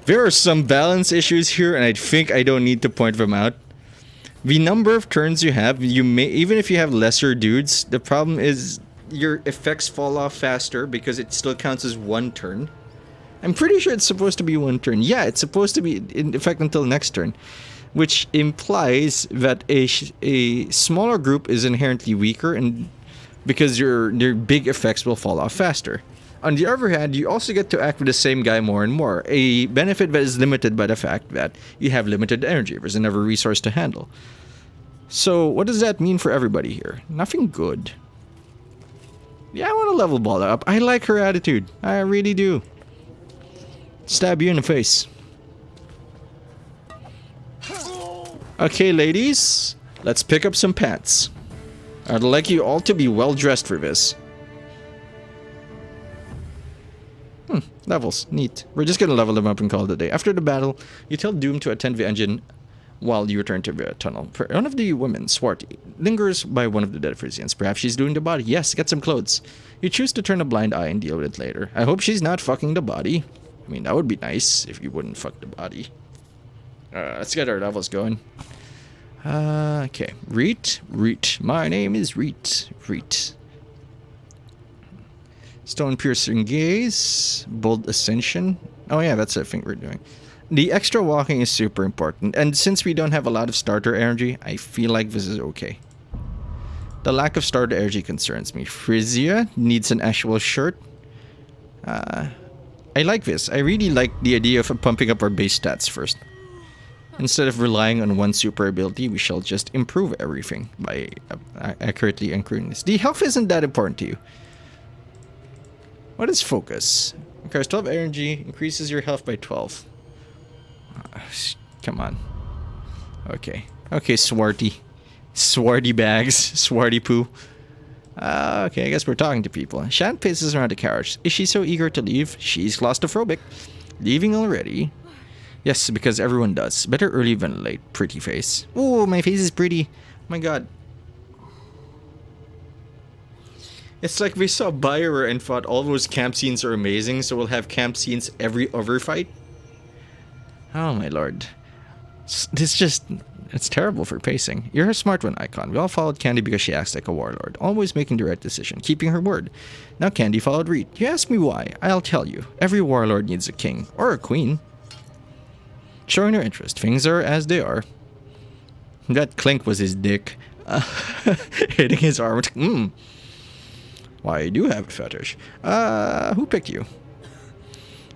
There are some balance issues here, and I think I don't need to point them out. The number of turns you have, even if you have lesser dudes, the problem is your effects fall off faster because it still counts as one turn. I'm pretty sure it's supposed to be one turn. Yeah, it's supposed to be in effect until next turn, which implies that a smaller group is inherently weaker, and because their big effects will fall off faster. On the other hand, you also get to act with the same guy more and more, a benefit that is limited by the fact that you have limited energy. There's another resource to handle. So what does that mean for everybody here? Nothing good. Yeah, I want to level Ball up. I like her attitude. I really do. Stab you in the face. Okay, ladies. Let's pick up some pants. I'd like you all to be well dressed for this. Levels. Neat. We're just gonna level them up and call it a day. After the battle, you tell Doom to attend the engine while you return to the tunnel. One of the women, Swarty, lingers by one of the dead Frisians. Perhaps she's doing the body. Yes, get some clothes. You choose to turn a blind eye and deal with it later. I hope she's not fucking the body. I mean, that would be nice if you wouldn't fuck the body. Let's get our levels going. Okay. Reet. My name is Reet. Stone piercing gaze. Bold ascension. Oh yeah, that's the thing we're doing. The extra walking is super important, and since we don't have a lot of starter energy, I feel like this is okay. The lack of starter energy concerns me. Frisia needs an actual shirt. I like this. I really like the idea of pumping up our base stats first. Instead of relying on one super ability, we shall just improve everything by accurately including this. The health isn't that important to you. What is focus? Requires 12 energy, increases your health by 12. Come on. Okay. Okay, Swarty. Swarty bags. Swarty poo. Okay, I guess we're talking to people. Shan paces around the carriage. Is she so eager to leave? She's claustrophobic. Leaving already? Yes, because everyone does. Better early than late, pretty face. Oh, my face is pretty. Oh my god. It's like we saw Bioware and thought all those camp scenes are amazing, so we'll have camp scenes every other fight. Oh my lord. It's terrible for pacing. You're a smart one, Icon. We all followed Candy because she acts like a warlord, always making the right decision, keeping her word. Now Candy followed Reed. You ask me why, I'll tell you. Every warlord needs a king, or a queen. Showing her interest, things are as they are. That clink was his dick. Hitting his arm. Why, you do have a fetish. Who picked you?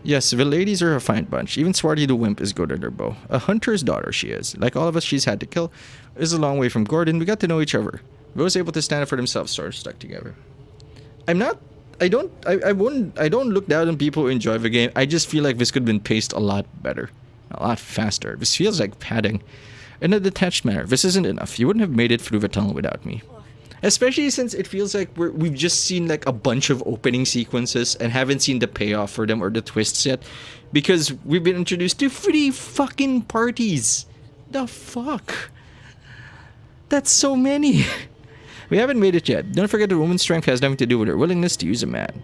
Yes, the ladies are a fine bunch. Even Swarty the Wimp is good at her bow. A hunter's daughter she is. Like all of us she's had to kill. Is a long way from Gordon. We got to know each other. We was able to stand up for themselves, sort of stuck together. I don't look down on people who enjoy the game. I just feel like this could have been paced a lot better. A lot faster. This feels like padding. In a detached manner, this isn't enough. You wouldn't have made it through the tunnel without me. Especially since it feels like we've just seen like a bunch of opening sequences and haven't seen the payoff for them or the twists yet. Because we've been introduced to 3 fucking parties. The fuck? That's so many. We haven't made it yet. Don't forget the woman's strength has nothing to do with her willingness to use a man.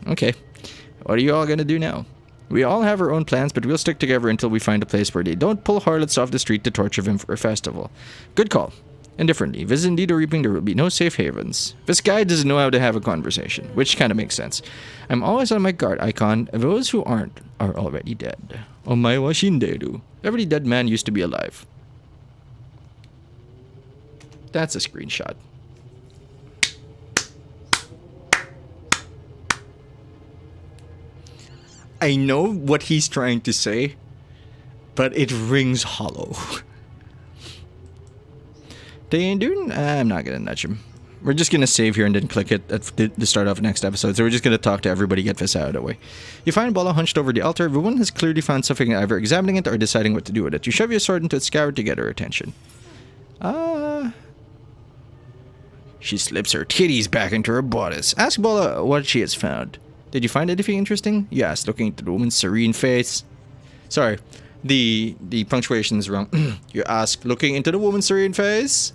Okay. What are you all gonna do now? We all have our own plans, but we'll stick together until we find a place where they don't pull harlots off the street to torture them for a festival. Good call. Indifferently, if this is indeed a reaping, there will be no safe havens. This guy doesn't know how to have a conversation, which kind of makes sense. I'm always on my guard, Icon. Those who aren't are already dead. Omae wa shinderu. Every dead man used to be alive. That's a screenshot. I know what he's trying to say, but it rings hollow. I'm not gonna nudge him. We're just gonna save here and then click it at the start of next episode. So we're just gonna talk to everybody, get this out of the way. You find Bala hunched over the altar. Everyone has clearly found something, either examining it or deciding what to do with it. You shove your sword into its scabbard to get her attention. She slips her titties back into her bodice. Ask Bala what she has found. Did you find anything interesting? You asked, looking into the woman's serene face. Sorry, the punctuation is wrong. You ask, looking into the woman's serene face.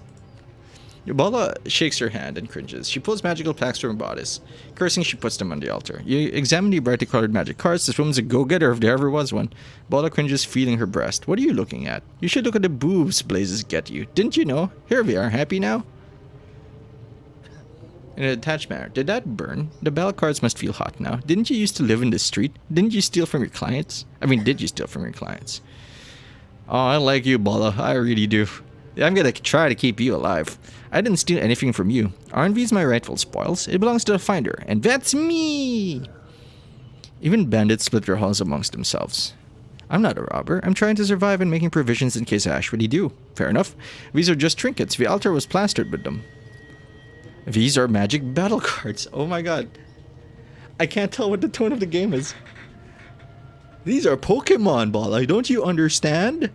Bala shakes her hand and cringes. She pulls magical plaques from her bodice. Cursing, she puts them on the altar. You examine the brightly colored magic cards. This woman's a go-getter if there ever was one. Bala cringes, feeling her breast. What are you looking at? You should look at the boobs blazes get you. Didn't you know? Here we are. Happy now? In a detached manner. Did that burn? The bell cards must feel hot now. Didn't you used to live in the street? Didn't you steal from your clients? Did you steal from your clients? Oh, I like you, Bala. I really do. I'm gonna try to keep you alive. I didn't steal anything from you. Aren't these my rightful spoils? It belongs to the finder, and that's me! Even bandits split their halls amongst themselves. I'm not a robber. I'm trying to survive and making provisions in case I actually do. Fair enough. These are just trinkets. The altar was plastered with them. These are magic battle cards. Oh my god. I can't tell what the tone of the game is. These are Pokemon, Bala. Don't you understand?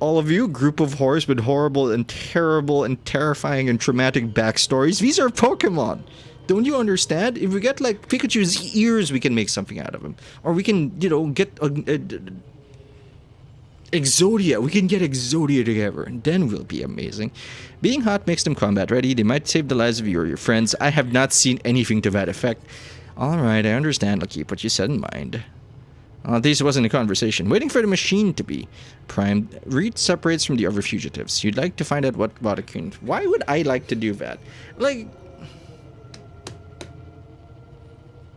All of you, group of whores with horrible and terrible and terrifying and traumatic backstories. These are Pokemon. Don't you understand? If we get like Pikachu's ears, we can make something out of him. Or we can, get Exodia. We can get Exodia together, and then we'll be amazing. Being hot makes them combat ready. They might save the lives of you or your friends. I have not seen anything to that effect. Alright, I understand. I'll keep what you said in mind. This wasn't a conversation. Waiting for the machine to be primed. Reed separates from the other fugitives. You'd like to find out what Vodakun. Why would I like to do that? Like,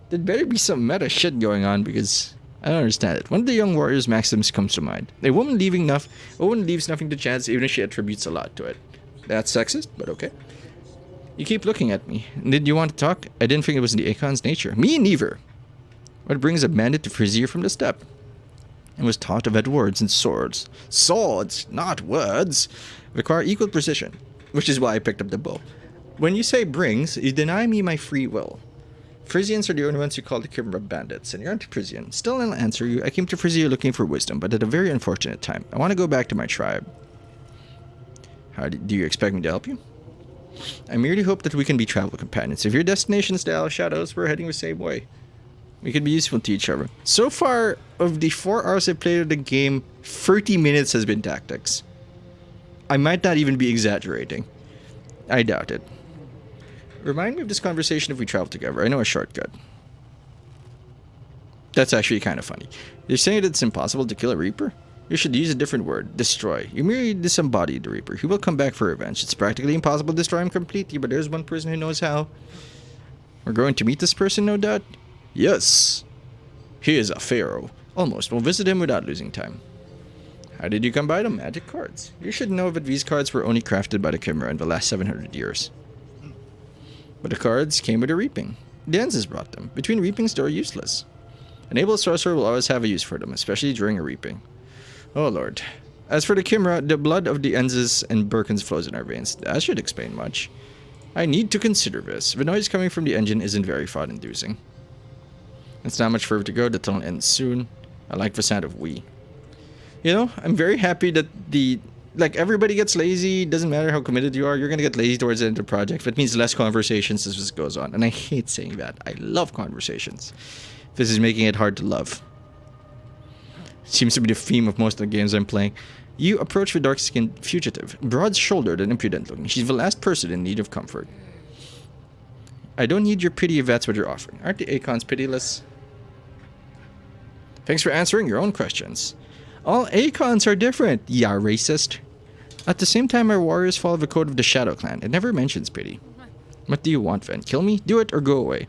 there'd better be some meta shit going on because I don't understand it. One of the young warriors' maxims comes to mind. A woman leaves nothing to chance even if she attributes a lot to it. That's sexist, but okay. You keep looking at me. Did you want to talk? I didn't think it was in the Akon's nature. Me neither. What brings a bandit to Frazier from the steppe? And was taught about words and swords. Swords, not words, require equal precision, which is why I picked up the bow. When you say brings, you deny me my free will. Frisians are the only ones who call the Kimra bandits, and you're anti-Frisian. Still, I'll answer you. I came to Frisia looking for wisdom, but at a very unfortunate time. I want to go back to my tribe. Do you expect me to help you? I merely hope that we can be travel companions. If your destination is the Isle of Shadows, we're heading the same way. We can be useful to each other. So far, of the 4 hours I've played of the game, 30 minutes has been tactics. I might not even be exaggerating. I doubt it. Remind me of this conversation if we travel together. I know a shortcut. That's actually kind of funny. You're saying that it's impossible to kill a Reaper? You should use a different word. Destroy. You merely disembodied the Reaper. He will come back for revenge. It's practically impossible to destroy him completely, but there's one person who knows how. We're going to meet this person, no doubt? Yes. He is a pharaoh. Almost. We'll visit him without losing time. How did you come by them? Magic cards. You should know that these cards were only crafted by the Chimera in the last 700 years. But the cards came with a reaping. The Enzes brought them. Between reapings, they are useless. An able sorcerer will always have a use for them, especially during a reaping. Oh lord. As for the Chimera, the blood of the Enzes and Birkins flows in our veins. That should explain much. I need to consider this. The noise coming from the engine isn't very thought-inducing. It's not much further to go. The tunnel ends soon. I like the sound of we. You know, I'm very happy that everybody gets lazy. Doesn't matter how committed you are. You're going to get lazy towards the end of the project. That means less conversations as this goes on. And I hate saying that. I love conversations. This is making it hard to love. Seems to be the theme of most of the games I'm playing. You approach the dark-skinned fugitive, broad-shouldered and impudent-looking. She's the last person in need of comfort. I don't need your pity if that's what you're offering. Aren't the Acons pitiless? Thanks for answering your own questions. All Acons are different, ya racist. At the same time, our warriors follow the code of the Shadow Clan. It never mentions pity. What do you want, then? Kill me? Do it or go away.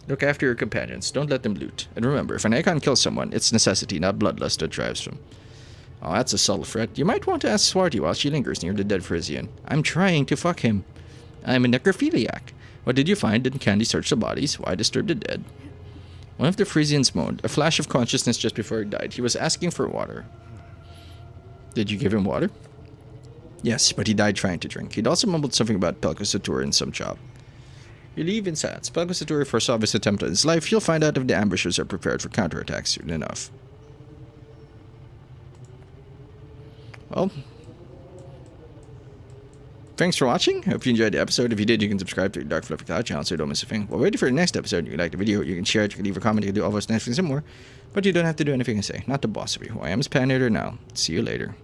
Look after your companions. Don't let them loot. And remember, if an Acon kills someone, it's necessity, not bloodlust, that drives them. Oh, that's a subtle threat. You might want to ask Swarty while she lingers near the dead Frisian. I'm trying to fuck him. I'm a necrophiliac. What did you find? Didn't Candy search the bodies? Why disturb the dead? One of the Frisians moaned, a flash of consciousness just before he died. He was asking for water. Did you give him water? Yes, but he died trying to drink. He'd also mumbled something about Pelcosatur in some job. You leave in silence. Pelcosatur foresaw this attempt on his life. You'll find out if the ambushers are prepared for counterattacks soon enough. Well, thanks for watching. Hope you enjoyed the episode. If you did, you can subscribe to the Dark Fluffy Cloud channel so you don't miss a thing. While waiting for the next episode, if you like the video, you can share it, you can leave a comment, you can do all those nice things and more. But you don't have to do anything I say. Not the boss of you. Who I am is Patinator now. See you later.